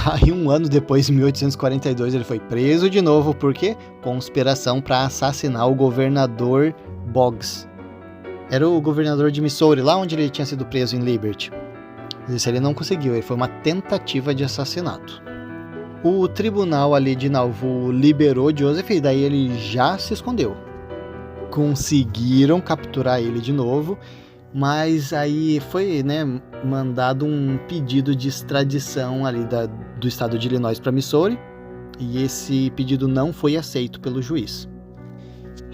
Aí um ano depois, em 1842, ele foi preso de novo por quê? Conspiração para assassinar o governador Boggs. Era o governador de Missouri, lá onde ele tinha sido preso em Liberty. Isso ele não conseguiu, foi uma tentativa de assassinato. O tribunal ali de Nauvoo liberou Joseph e daí ele já se escondeu. Conseguiram capturar ele de novo, mas aí foi, né, mandado um pedido de extradição ali do estado de Illinois para Missouri, e esse pedido não foi aceito pelo juiz.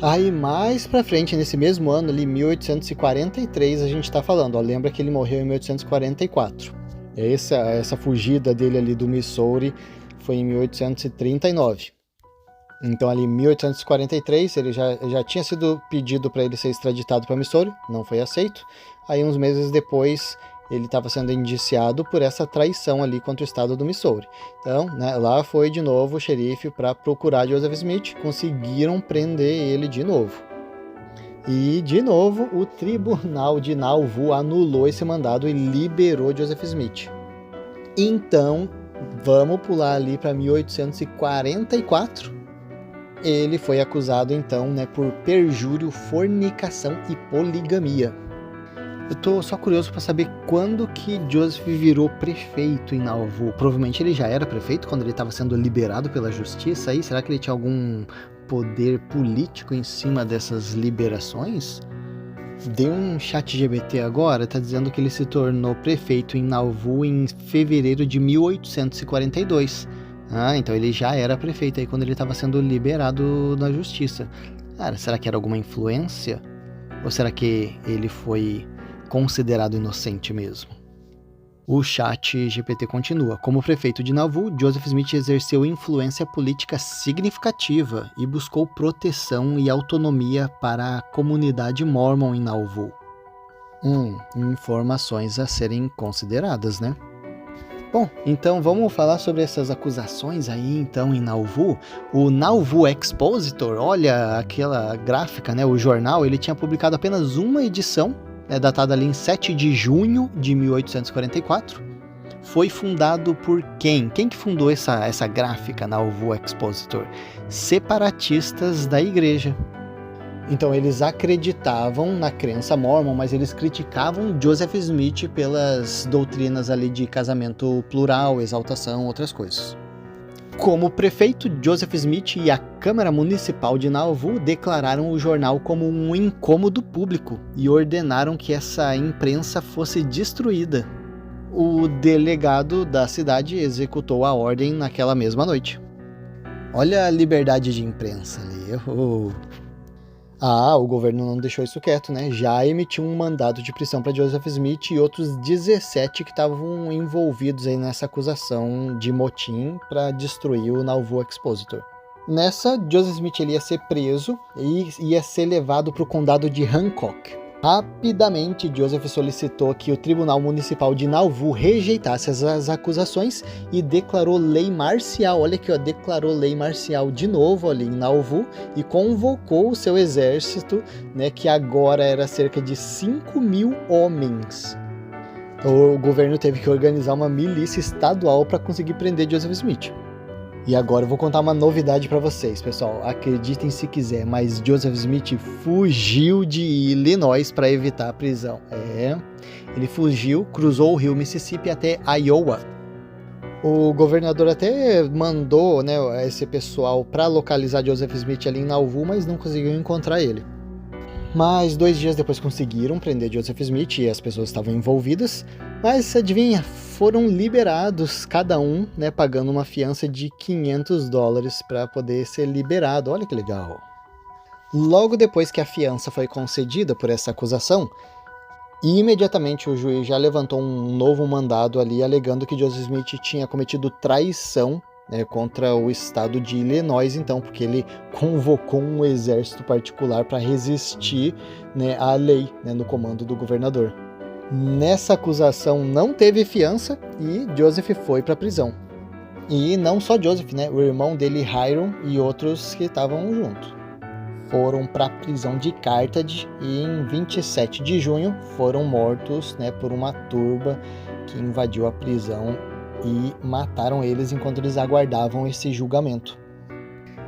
Aí mais pra frente, nesse mesmo ano, ali 1843, a gente tá falando, ó, lembra que ele morreu em 1844. Essa fugida dele ali do Missouri foi em 1839. Então ali em 1843 ele já tinha sido pedido para ele ser extraditado para Missouri, não foi aceito. Aí uns meses depois ele estava sendo indiciado por essa traição ali contra o estado do Missouri. Então, né, lá foi de novo o xerife para procurar Joseph Smith, conseguiram prender ele de novo. E de novo o tribunal de Nauvoo anulou esse mandado e liberou Joseph Smith. Então, vamos pular ali para 1844. Ele foi acusado então, né, por perjúrio, fornicação e poligamia. Eu tô só curioso para saber quando que Joseph virou prefeito em Nauvoo. Provavelmente ele já era prefeito quando ele estava sendo liberado pela justiça aí. Será que ele tinha algum poder político em cima dessas liberações? Deu um chat GBT agora, tá dizendo que ele se tornou prefeito em Nauvoo em fevereiro de 1842. Então ele já era prefeito aí quando ele estava sendo liberado da justiça. Cara, será que era alguma influência? Ou será que ele foi considerado inocente mesmo? O chat GPT continua. Como prefeito de Nauvoo, Joseph Smith exerceu influência política significativa e buscou proteção e autonomia para a comunidade mórmon em Nauvoo. Informações a serem consideradas, né? Bom, então vamos falar sobre essas acusações aí, então, em Nauvoo. O Nauvoo Expositor, olha aquela gráfica, né? O jornal, ele tinha publicado apenas uma edição, datada ali em 7 de junho de 1844. Foi fundado por quem? Quem que fundou essa gráfica, Nauvoo Expositor? Separatistas da igreja. Então eles acreditavam na crença mórmon, mas eles criticavam Joseph Smith pelas doutrinas ali de casamento plural, exaltação, outras coisas. Como prefeito, Joseph Smith e a Câmara Municipal de Nauvoo declararam o jornal como um incômodo público e ordenaram que essa imprensa fosse destruída. O delegado da cidade executou a ordem naquela mesma noite. Olha a liberdade de imprensa ali. O governo não deixou isso quieto, né? Já emitiu um mandado de prisão para Joseph Smith e outros 17 que estavam envolvidos aí nessa acusação de motim para destruir o Nauvoo Expositor. Nessa, Joseph Smith ele ia ser preso e ia ser levado para o condado de Hancock. Rapidamente, Joseph solicitou que o Tribunal Municipal de Nauvoo rejeitasse as acusações e declarou lei marcial. Olha aqui, declarou lei marcial de novo ali em Nauvoo e convocou o seu exército, né, que agora era cerca de 5.000 homens. O governo teve que organizar uma milícia estadual para conseguir prender Joseph Smith. E agora eu vou contar uma novidade para vocês, pessoal. Acreditem se quiser, mas Joseph Smith fugiu de Illinois para evitar a prisão. Ele fugiu, cruzou o rio Mississippi até Iowa. O governador até mandou, né, esse pessoal para localizar Joseph Smith ali em Nauvoo, mas não conseguiu encontrar ele. Mas 2 dias depois conseguiram prender Joseph Smith e as pessoas estavam envolvidas. Mas adivinha, foram liberados cada um, né, pagando uma fiança de $500 para poder ser liberado. Olha que legal. Logo depois que a fiança foi concedida por essa acusação, imediatamente o juiz já levantou um novo mandado ali, alegando que Joseph Smith tinha cometido traição, né, contra o estado de Illinois, então, porque ele convocou um exército particular para resistir, né, à lei, né, no comando do governador. Nessa acusação não teve fiança e Joseph foi para a prisão. E não só Joseph, né, o irmão dele, Hiram, e outros que estavam junto. Foram para a prisão de Carthage e em 27 de junho foram mortos, né, por uma turba que invadiu a prisão e mataram eles enquanto eles aguardavam esse julgamento.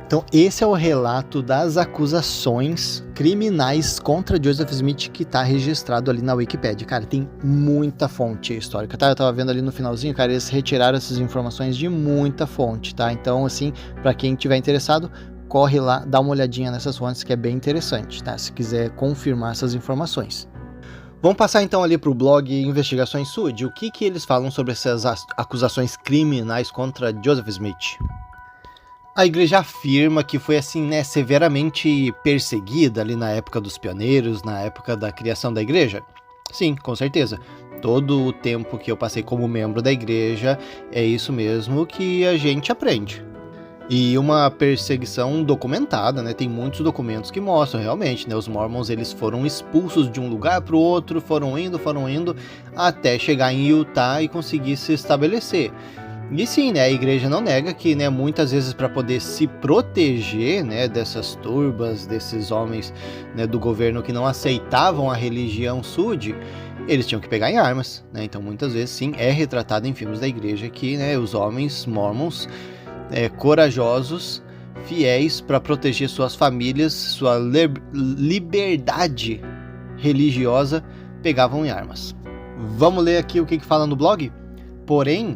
Então esse é o relato das acusações criminais contra Joseph Smith que está registrado ali na Wikipedia. Cara, tem muita fonte histórica, tá? Eu tava vendo ali no finalzinho, cara, eles retiraram essas informações de muita fonte, tá? Então, assim, para quem tiver interessado, corre lá, dá uma olhadinha nessas fontes que é bem interessante, tá? Se quiser confirmar essas informações. Vamos passar então ali para o blog Investigações Sud. O que eles falam sobre essas acusações criminais contra Joseph Smith? A igreja afirma que foi assim, né, severamente perseguida ali na época dos pioneiros, na época da criação da igreja. Sim, com certeza. Todo o tempo que eu passei como membro da igreja, é isso mesmo que a gente aprende. E uma perseguição documentada, né? Tem muitos documentos que mostram realmente, né? Os Mormons, eles foram expulsos de um lugar para o outro, foram indo, até chegar em Utah e conseguir se estabelecer. E sim, né? A igreja não nega que, né, muitas vezes para poder se proteger, né, dessas turbas, desses homens, né, do governo que não aceitavam a religião Sud, eles tinham que pegar em armas, né? Então muitas vezes sim, é retratado em filmes da igreja que, né, os homens Mormons corajosos, fiéis para proteger suas famílias, sua liberdade religiosa, pegavam em armas. Vamos ler aqui o que fala no blog? Porém,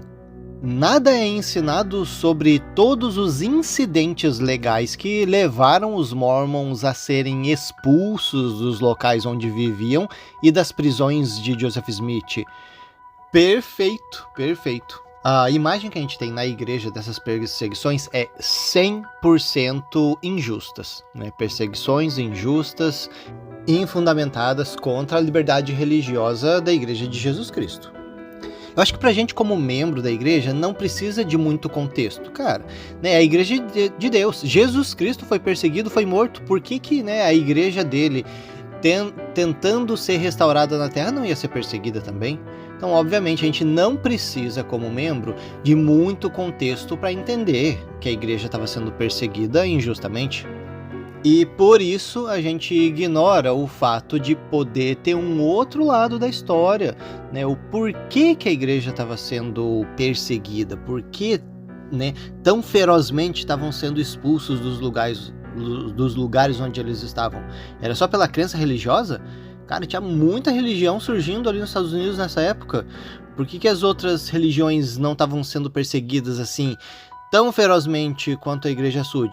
nada é ensinado sobre todos os incidentes legais que levaram os Mormons a serem expulsos dos locais onde viviam e das prisões de Joseph Smith. Perfeito. A imagem que a gente tem na igreja dessas perseguições é 100% injustas, né? Perseguições injustas, infundamentadas contra a liberdade religiosa da Igreja de Jesus Cristo. Eu acho que pra gente como membro da igreja não precisa de muito contexto, cara, né? A igreja de Deus, Jesus Cristo foi perseguido, foi morto, por que, né, a igreja dele tentando ser restaurada na terra não ia ser perseguida também? Então, obviamente, a gente não precisa, como membro, de muito contexto para entender que a igreja estava sendo perseguida injustamente. E por isso a gente ignora o fato de poder ter um outro lado da história, né? O porquê que a igreja estava sendo perseguida, por que, né, tão ferozmente estavam sendo expulsos dos lugares onde eles estavam. Era só pela crença religiosa? Cara, tinha muita religião surgindo ali nos Estados Unidos nessa época. Por que as outras religiões não estavam sendo perseguidas assim tão ferozmente quanto a Igreja Sud?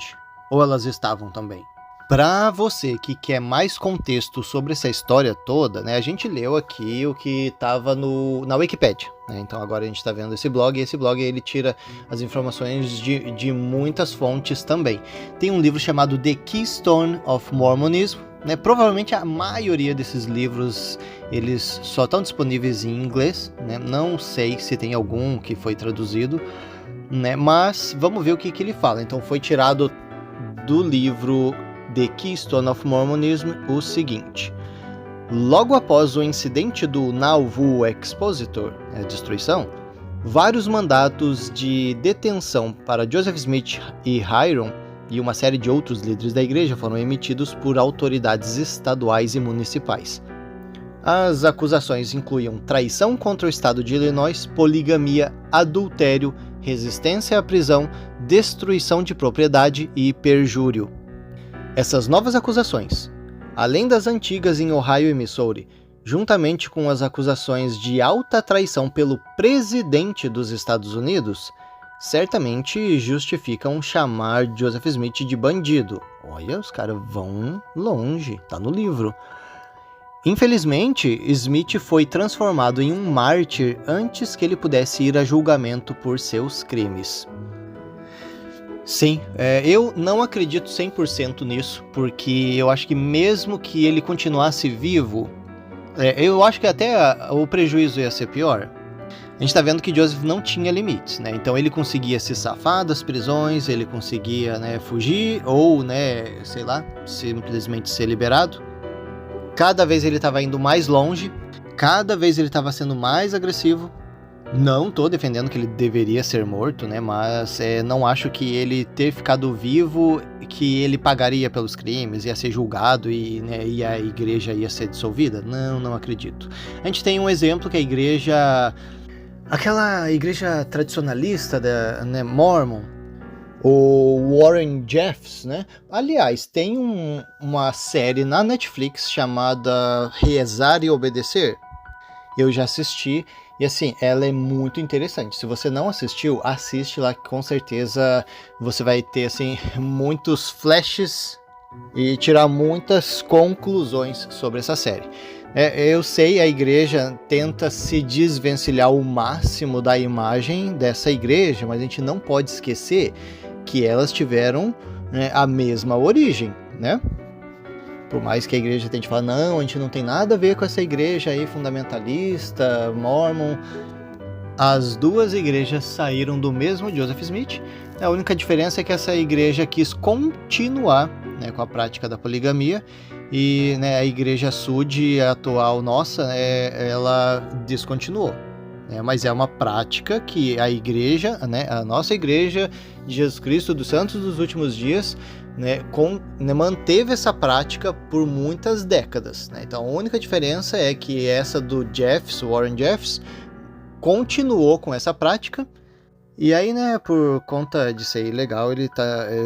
Ou elas estavam também? Para você que quer mais contexto sobre essa história toda, né, a gente leu aqui o que estava na Wikipedia, né? Então agora a gente está vendo esse blog, e esse blog ele tira as informações de muitas fontes também. Tem um livro chamado The Keystone of Mormonism, né? Provavelmente a maioria desses livros eles só estão disponíveis em inglês, né? Não sei se tem algum que foi traduzido, né? Mas vamos ver o que ele fala. Então foi tirado do livro The Keystone of Mormonism o seguinte: logo após o incidente do Nauvoo Expositor, a destruição, vários mandatos de detenção para Joseph Smith e Hyrum e uma série de outros líderes da igreja foram emitidos por autoridades estaduais e municipais. As acusações incluíam traição contra o estado de Illinois, poligamia, adultério, resistência à prisão, destruição de propriedade e perjúrio. Essas novas acusações, além das antigas em Ohio e Missouri, juntamente com as acusações de alta traição pelo presidente dos Estados Unidos, certamente justificam chamar Joseph Smith de bandido. Olha, os caras vão longe, tá no livro. Infelizmente, Smith foi transformado em um mártir antes que ele pudesse ir a julgamento por seus crimes. Sim, eu não acredito 100% nisso, porque eu acho que mesmo que ele continuasse vivo, eu acho que até o prejuízo ia ser pior. A gente tá vendo que Joseph não tinha limites, né? Então ele conseguia se safar das prisões, ele conseguia, né, fugir ou, né, sei lá, simplesmente ser liberado. Cada vez ele estava indo mais longe, cada vez ele estava sendo mais agressivo. Não tô defendendo que ele deveria ser morto, né? Mas não acho que ele ter ficado vivo, que ele pagaria pelos crimes, ia ser julgado e, né, e a igreja ia ser dissolvida. Não acredito. A gente tem um exemplo que a igreja, aquela igreja tradicionalista da, né, Mormon, o Warren Jeffs, né? Aliás, tem uma série na Netflix chamada Rezar e Obedecer. Eu já assisti e assim, ela é muito interessante. Se você não assistiu, assiste lá que com certeza você vai ter assim muitos flashes e tirar muitas conclusões sobre essa série. Eu sei, a igreja tenta se desvencilhar o máximo da imagem dessa igreja, mas a gente não pode esquecer que elas tiveram, né, a mesma origem, né? Por mais que a igreja tente falar, não, a gente não tem nada a ver com essa igreja aí fundamentalista, Mormon. As duas igrejas saíram do mesmo Joseph Smith. A única diferença é que essa igreja quis continuar, né, com a prática da poligamia e, né, a igreja Sud atual nossa, ela descontinuou. Mas é uma prática que a igreja, né, a nossa igreja de Jesus Cristo dos Santos dos Últimos Dias, né, manteve essa prática por muitas décadas, né? Então a única diferença é que essa do Warren Jeffs, continuou com essa prática. E aí, né, por conta de ser ilegal,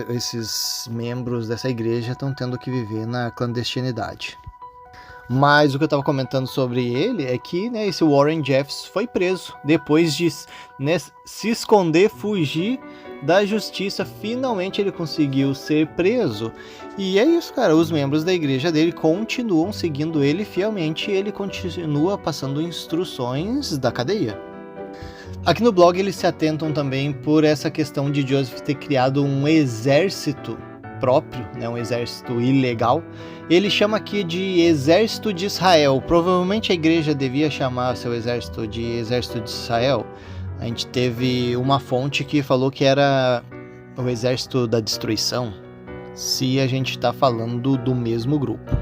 esses membros dessa igreja estão tendo que viver na clandestinidade. Mas o que eu estava comentando sobre ele é que, né, esse Warren Jeffs foi preso depois de, né, se esconder, fugir da justiça. Finalmente ele conseguiu ser preso. E é isso, cara. Os membros da igreja dele continuam seguindo ele fielmente. E ele continua passando instruções da cadeia. Aqui no blog eles se atentam também por essa questão de Joseph ter criado um exército, próprio, né, um exército ilegal. Ele chama aqui de Exército de Israel. Provavelmente a igreja devia chamar seu exército de Exército de Israel. A gente teve uma fonte que falou que era o Exército da Destruição, se a gente está falando do mesmo grupo.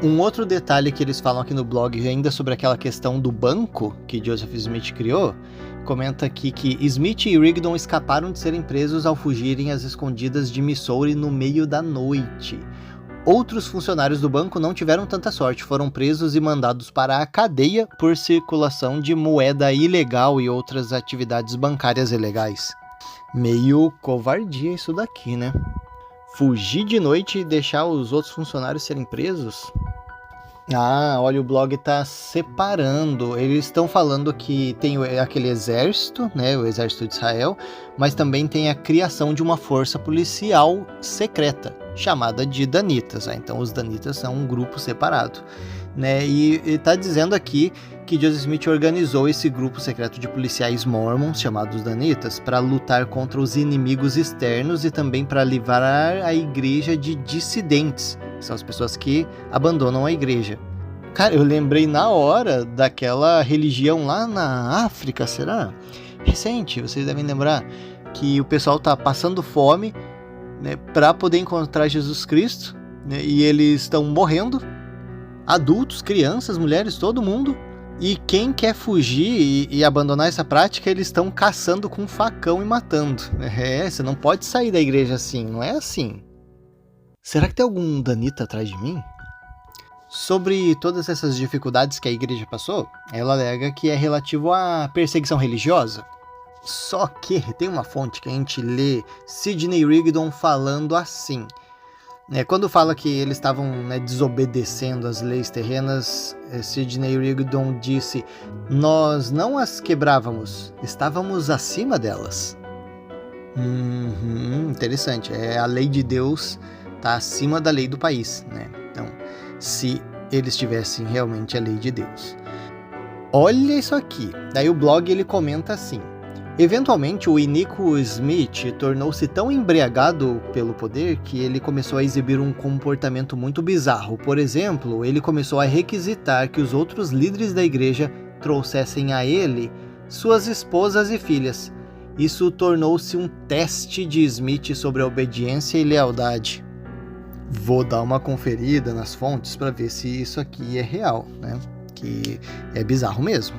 Um outro detalhe que eles falam aqui no blog, ainda sobre aquela questão do banco que Joseph Smith criou, comenta aqui que Smith e Rigdon escaparam de serem presos ao fugirem às escondidas de Missouri no meio da noite. Outros funcionários do banco não tiveram tanta sorte, foram presos e mandados para a cadeia por circulação de moeda ilegal e outras atividades bancárias ilegais. Meio covardia isso daqui, né? Fugir de noite e deixar os outros funcionários serem presos? Ah, olha, o blog tá separando. Eles estão falando que tem aquele exército, né, o exército de Israel, mas também tem a criação de uma força policial secreta, chamada de Danitas. Então os Danitas são um grupo separado, né? E tá dizendo aqui que Joseph Smith organizou esse grupo secreto de policiais mormons, chamados Danitas, para lutar contra os inimigos externos e também para livrar a igreja de dissidentes, que são as pessoas que abandonam a igreja. Cara, eu lembrei na hora daquela religião lá na África, será? Recente, vocês devem lembrar que o pessoal tá passando fome, né, para poder encontrar Jesus Cristo, né, e eles estão morrendo, adultos, crianças, mulheres, todo mundo. E quem quer fugir e abandonar essa prática, eles estão caçando com facão e matando. Você não pode sair da igreja assim, não é assim. Será que tem algum Danita atrás de mim? Sobre todas essas dificuldades que a igreja passou, ela alega que é relativo à perseguição religiosa. Só que tem uma fonte que a gente lê, Sidney Rigdon falando assim. Quando fala que eles estavam, né, desobedecendo as leis terrenas, Sidney Rigdon disse: nós não as quebrávamos, estávamos acima delas. Interessante, a lei de Deus está acima da lei do país, né? Então, se eles tivessem realmente a lei de Deus. Olha isso aqui, daí o blog ele comenta assim: eventualmente, o iníquo Smith tornou-se tão embriagado pelo poder que ele começou a exibir um comportamento muito bizarro. Por exemplo, ele começou a requisitar que os outros líderes da igreja trouxessem a ele suas esposas e filhas. Isso tornou-se um teste de Smith sobre a obediência e lealdade. Vou dar uma conferida nas fontes para ver se isso aqui é real, né? Que é bizarro mesmo.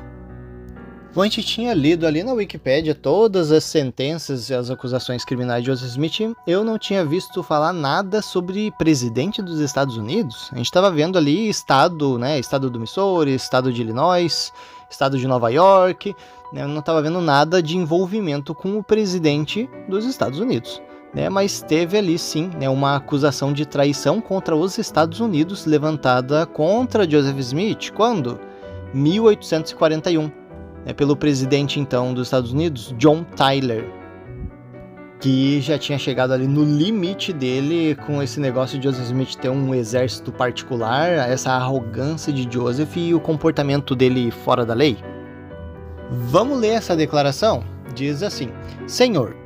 Bom, a gente tinha lido ali na Wikipédia todas as sentenças e as acusações criminais de Joseph Smith. Eu não tinha visto falar nada sobre presidente dos Estados Unidos. A gente estava vendo ali estado, né? Estado do Missouri, estado de Illinois, estado de Nova York. Eu não estava vendo nada de envolvimento com o presidente dos Estados Unidos. Mas teve ali sim, uma acusação de traição contra os Estados Unidos levantada contra Joseph Smith. Quando? 1841. Pelo presidente então dos Estados Unidos, John Tyler, que já tinha chegado ali no limite dele com esse negócio de Joseph Smith ter um exército particular, essa arrogância de Joseph e o comportamento dele fora da lei. Vamos ler essa declaração? Diz assim: Senhor,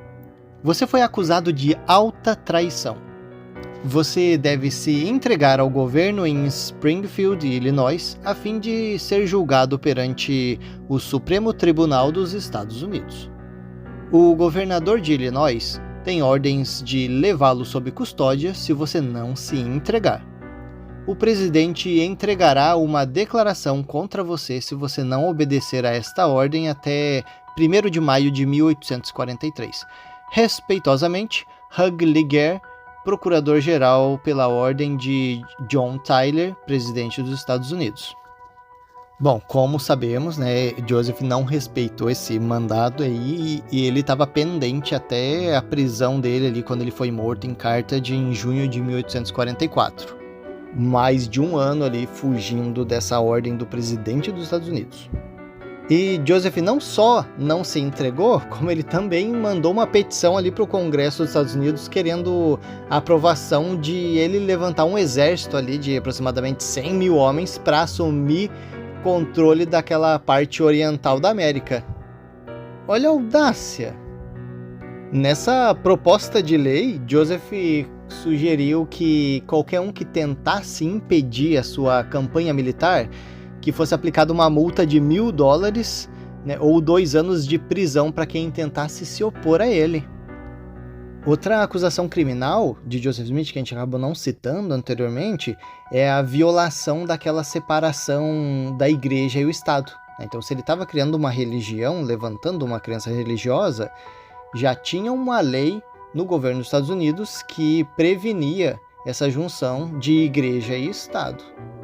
você foi acusado de alta traição. Você deve se entregar ao governo em Springfield, Illinois, a fim de ser julgado perante o Supremo Tribunal dos Estados Unidos. O governador de Illinois tem ordens de levá-lo sob custódia se você não se entregar. O presidente entregará uma declaração contra você se você não obedecer a esta ordem até 1º de maio de 1843. Respeitosamente, Hugh Liger, procurador-geral pela ordem de John Tyler, presidente dos Estados Unidos. Bom, como sabemos, Joseph não respeitou esse mandado aí e ele estava pendente até a prisão dele ali quando ele foi morto em Carthage em junho de 1844. Mais de um ano ali fugindo dessa ordem do presidente dos Estados Unidos. E Joseph não só não se entregou, como ele também mandou uma petição ali para o Congresso dos Estados Unidos querendo a aprovação de ele levantar um exército ali de aproximadamente 100 mil homens para assumir controle daquela parte oriental da América. Olha a audácia! Nessa proposta de lei, Joseph sugeriu que qualquer um que tentasse impedir a sua campanha militar, que fosse aplicada uma multa de $1.000, né, ou 2 anos de prisão para quem tentasse se opor a ele. Outra acusação criminal de Joseph Smith, que a gente acabou não citando anteriormente, é a violação daquela separação da igreja e o Estado. Então, se ele estava criando uma religião, levantando uma crença religiosa, já tinha uma lei no governo dos Estados Unidos que prevenia essa junção de igreja e Estado.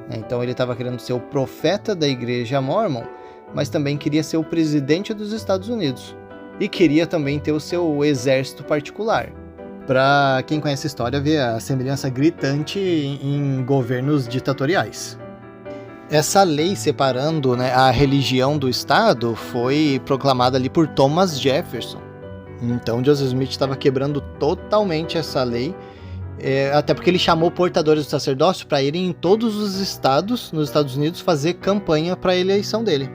Então, ele estava querendo ser o profeta da igreja Mormon, mas também queria ser o presidente dos Estados Unidos. E queria também ter o seu exército particular. Para quem conhece a história, vê a semelhança gritante em governos ditatoriais. Essa lei separando, né, a religião do Estado foi proclamada ali por Thomas Jefferson. Então Joseph Smith estava quebrando totalmente essa lei, até porque ele chamou portadores do sacerdócio para irem em todos os estados nos Estados Unidos fazer campanha para a eleição dele,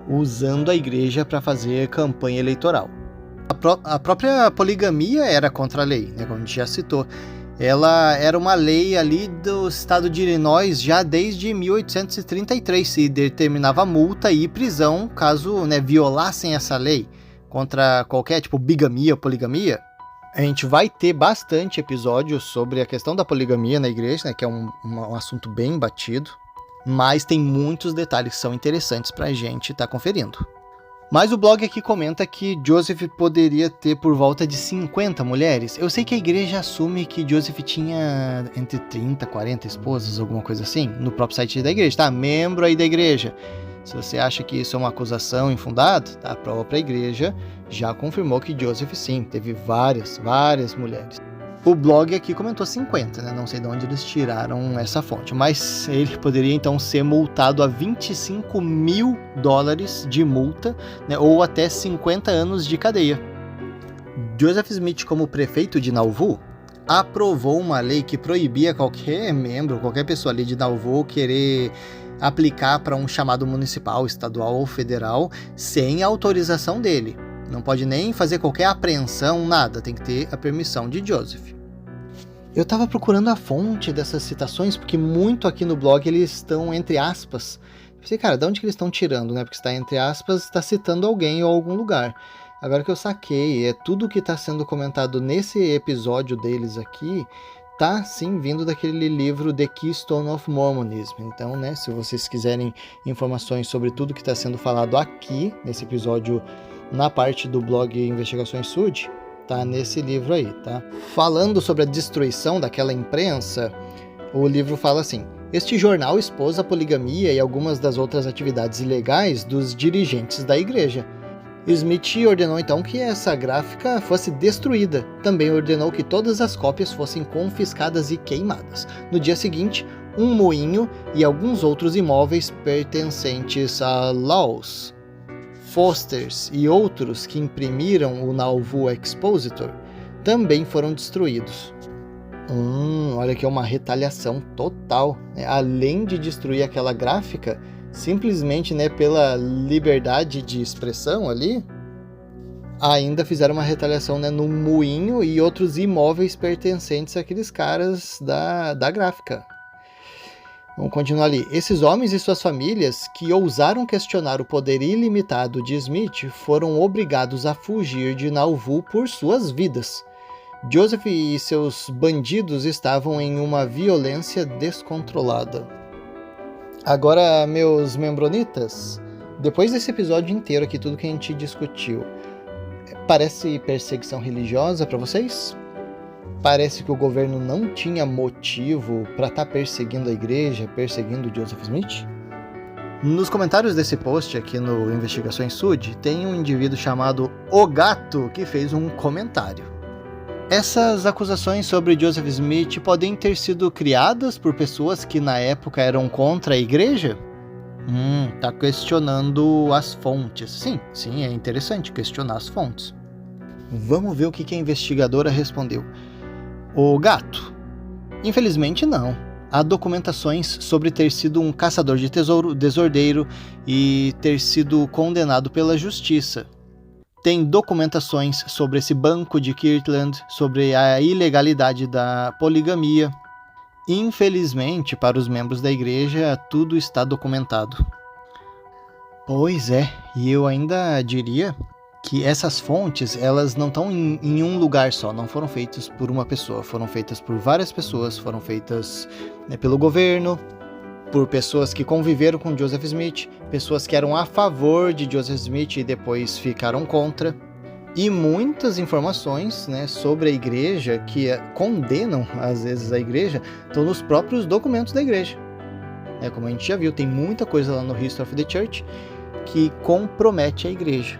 usando a igreja para fazer campanha eleitoral. A própria poligamia era contra a lei, né, como a gente já citou. Ela era uma lei ali do estado de Illinois já desde 1833 e determinava multa e prisão caso, né, violassem essa lei contra qualquer tipo bigamia ou poligamia. A gente vai ter bastante episódios sobre a questão da poligamia na igreja, né, que é um assunto bem batido, mas tem muitos detalhes que são interessantes para a gente estar conferindo. Mas o blog aqui comenta que Joseph poderia ter por volta de 50 mulheres. Eu sei que a igreja assume que Joseph tinha entre 30 e 40 esposas, alguma coisa assim, no próprio site da igreja, tá? Membro aí da igreja. Se você acha que isso é uma acusação infundada, tá? A própria igreja já confirmou que Joseph, sim, teve várias mulheres. O blog aqui comentou 50, né? Não sei de onde eles tiraram essa fonte, mas ele poderia então ser multado a $25.000 de multa, né? Ou até 50 anos de cadeia. Joseph Smith, como prefeito de Nauvoo, aprovou uma lei que proibia qualquer membro, qualquer pessoa ali de Nauvoo querer aplicar para um chamado municipal, estadual ou federal sem a autorização dele. Não pode nem fazer qualquer apreensão, nada. Tem que ter a permissão de Joseph. Eu estava procurando a fonte dessas citações, porque muito aqui no blog eles estão entre aspas. Eu pensei, cara, de onde que eles estão tirando, né? Porque está entre aspas, está citando alguém ou algum lugar. Agora que eu saquei, tudo que está sendo comentado nesse episódio deles aqui, tá sim vindo daquele livro The Keystone of Mormonism. Então, né, se vocês quiserem informações sobre tudo que está sendo falado aqui, nesse episódio, na parte do blog Investigações Sud, tá nesse livro aí, tá? Falando sobre a destruição daquela imprensa, o livro fala assim: este jornal expôs a poligamia e algumas das outras atividades ilegais dos dirigentes da igreja. Smith ordenou então que essa gráfica fosse destruída. Também ordenou que todas as cópias fossem confiscadas e queimadas. No dia seguinte, um moinho e alguns outros imóveis pertencentes a Laws, Foster's e outros que imprimiram o Nauvoo Expositor também foram destruídos. Olha que é uma retaliação total, né? Além de destruir aquela gráfica, simplesmente, né, pela liberdade de expressão ali, ainda fizeram uma retaliação, né, no moinho e outros imóveis pertencentes àqueles caras da gráfica. Vamos continuar ali. Esses homens e suas famílias que ousaram questionar o poder ilimitado de Smith foram obrigados a fugir de Nauvoo por suas vidas. Joseph e seus bandidos estavam em uma violência descontrolada. Agora, meus membronitas, depois desse episódio inteiro aqui, tudo que a gente discutiu, parece perseguição religiosa para vocês? Parece que o governo não tinha motivo para estar perseguindo a igreja, perseguindo Joseph Smith? Nos comentários desse post aqui no Investigações Sud, tem um indivíduo chamado O Gato que fez um comentário. Essas acusações sobre Joseph Smith podem ter sido criadas por pessoas que na época eram contra a igreja? Tá questionando as fontes. Sim, é interessante questionar as fontes. Vamos ver o que a investigadora respondeu. O Gato: infelizmente não. Há documentações sobre ter sido um caçador de tesouro desordeiro e ter sido condenado pela justiça. Tem documentações sobre esse banco de Kirtland, sobre a ilegalidade da poligamia. Infelizmente, para os membros da igreja, tudo está documentado. Pois é, e eu ainda diria que essas fontes, elas não estão em um lugar só, não foram feitas por uma pessoa, foram feitas por várias pessoas, foram feitas pelo governo, por pessoas que conviveram com Joseph Smith, pessoas que eram a favor de Joseph Smith e depois ficaram contra, e muitas informações sobre a igreja que condenam, às vezes, a igreja, estão nos próprios documentos da igreja. Como a gente já viu, tem muita coisa lá no History of the Church que compromete a igreja.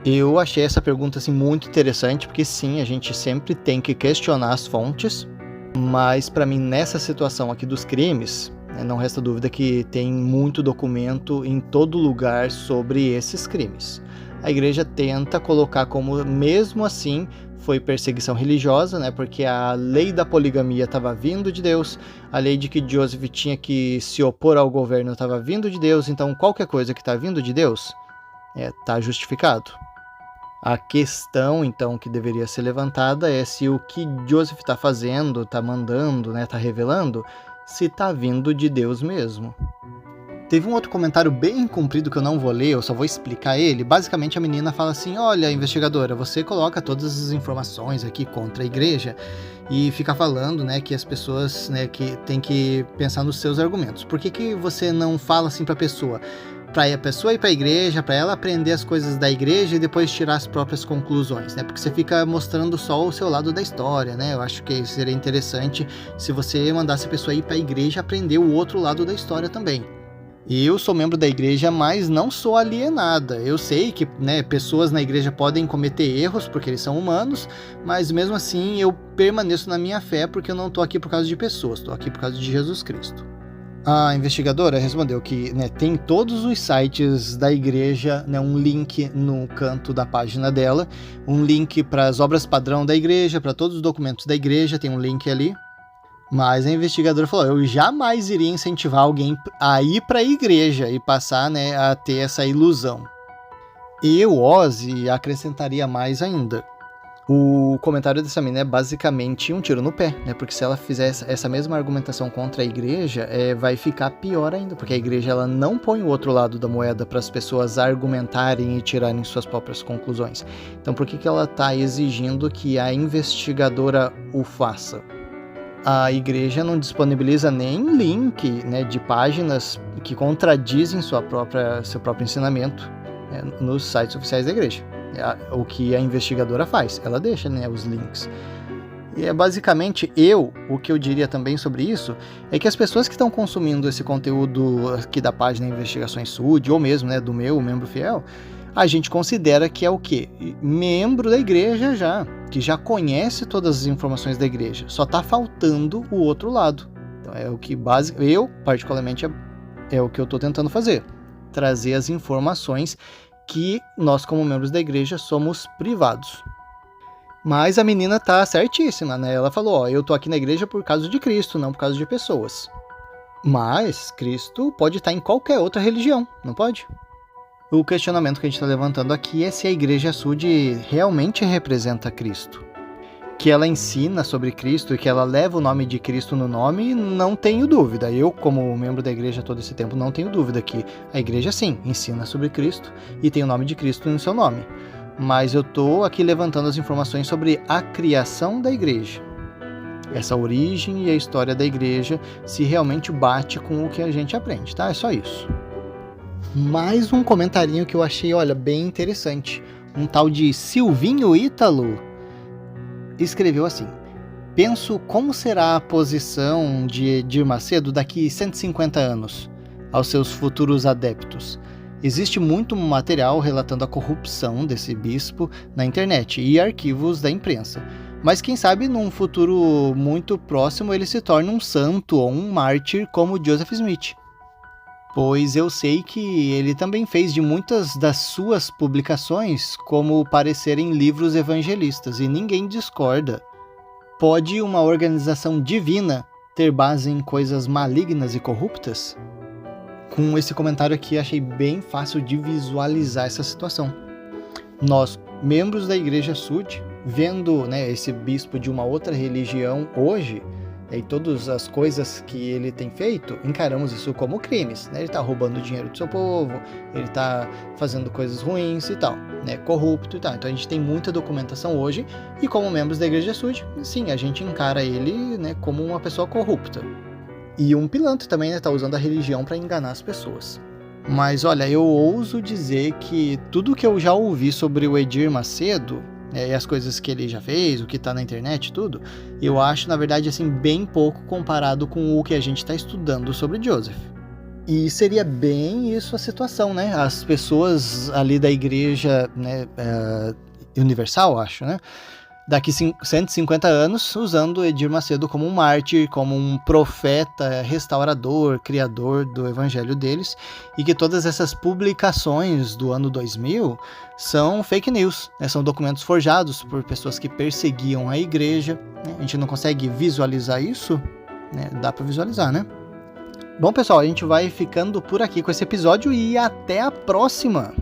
Eu achei essa pergunta assim, muito interessante, porque sim, a gente sempre tem que questionar as fontes, mas para mim, nessa situação aqui dos crimes, não resta dúvida que tem muito documento em todo lugar sobre esses crimes. A igreja tenta colocar como, mesmo assim, foi perseguição religiosa, porque a lei da poligamia estava vindo de Deus, a lei de que Joseph tinha que se opor ao governo estava vindo de Deus, então qualquer coisa que está vindo de Deus está justificado. A questão, então, que deveria ser levantada é se o que Joseph está fazendo, está mandando, está revelando, se está vindo de Deus mesmo. Teve um outro comentário bem comprido que eu não vou ler, eu só vou explicar ele. Basicamente a menina fala assim: olha, investigadora, você coloca todas as informações aqui contra a igreja e fica falando que as pessoas que tem que pensar nos seus argumentos. Por que você não fala assim para a pessoa? Para a pessoa ir para a igreja, para ela aprender as coisas da igreja e depois tirar as próprias conclusões, Porque você fica mostrando só o seu lado da história, Eu acho que seria interessante se você mandasse a pessoa ir para a igreja aprender o outro lado da história também. Eu sou membro da igreja, mas não sou alienada. Eu sei que pessoas na igreja podem cometer erros, porque eles são humanos, mas mesmo assim eu permaneço na minha fé, porque eu não estou aqui por causa de pessoas, estou aqui por causa de Jesus Cristo. A investigadora respondeu que tem todos os sites da igreja, um link no canto da página dela, um link para as obras padrão da igreja, para todos os documentos da igreja, tem um link ali. Mas a investigadora falou: eu jamais iria incentivar alguém a ir para a igreja e passar a ter essa ilusão. Eu, Ozzy, acrescentaria mais ainda. O comentário dessa menina é basicamente um tiro no pé, porque se ela fizer essa mesma argumentação contra a igreja, vai ficar pior ainda, porque a igreja ela não põe o outro lado da moeda para as pessoas argumentarem e tirarem suas próprias conclusões. Então por que ela está exigindo que a investigadora o faça? A igreja não disponibiliza nem link de páginas que contradizem seu próprio ensinamento nos sites oficiais da igreja. O que a investigadora faz, ela deixa os links. E basicamente o que eu diria também sobre isso é que as pessoas que estão consumindo esse conteúdo aqui da página Investigações Sud, ou mesmo do meu membro fiel, a gente considera que é o quê? Membro da igreja já, que já conhece todas as informações da igreja, só está faltando o outro lado. Então é o que eu particularmente é o que eu estou tentando fazer, trazer as informações que nós como membros da igreja somos privados. Mas a menina tá certíssima, Ela falou, eu tô aqui na igreja por causa de Cristo, não por causa de pessoas. Mas Cristo pode estar em qualquer outra religião, não pode? O questionamento que a gente está levantando aqui é se a Igreja Sud realmente representa Cristo. Que ela ensina sobre Cristo e que ela leva o nome de Cristo no nome, não tenho dúvida. Eu, como membro da igreja todo esse tempo, não tenho dúvida que a igreja, sim, ensina sobre Cristo e tem o nome de Cristo no seu nome. Mas eu estou aqui levantando as informações sobre a criação da igreja. Essa origem e a história da igreja, se realmente bate com o que a gente aprende, tá? É só isso. Mais um comentarinho que eu achei, bem interessante. Um tal de Silvinho Ítalo escreveu assim: penso como será a posição de Edir Macedo daqui 150 anos, aos seus futuros adeptos. Existe muito material relatando a corrupção desse bispo na internet e arquivos da imprensa. Mas quem sabe num futuro muito próximo ele se torne um santo ou um mártir como Joseph Smith. Pois eu sei que ele também fez de muitas das suas publicações como parecer em livros evangelistas, e ninguém discorda. Pode uma organização divina ter base em coisas malignas e corruptas? Com esse comentário aqui, achei bem fácil de visualizar essa situação. nós, membros da Igreja Sud, vendo, né, esse bispo de uma outra religião hoje, e todas as coisas que ele tem feito, encaramos isso como crimes, né? Ele está roubando o dinheiro do seu povo, ele está fazendo coisas ruins e tal, né? Corrupto e tal. Então a gente tem muita documentação hoje, e como membros da Igreja Sud, sim, a gente encara ele, né, como uma pessoa corrupta. E um pilantra também, né, tá usando a religião para enganar as pessoas. Mas olha, eu ouso dizer que tudo que eu já ouvi sobre o Edir Macedo, e as coisas que ele já fez, o que tá na internet, tudo, eu acho, na verdade, assim, bem pouco comparado com o que a gente tá estudando sobre Joseph. E seria bem isso a situação, né? As pessoas ali da igreja, né, universal, acho, né? Daqui 150 anos, usando Edir Macedo como um mártir, como um profeta, restaurador, criador do evangelho deles, e que todas essas publicações do ano 2000 são fake news, né? São documentos forjados por pessoas que perseguiam a igreja, né? A gente não consegue visualizar isso, né? Dá para visualizar, né? Bom, pessoal, a gente vai ficando por aqui com esse episódio e até a próxima!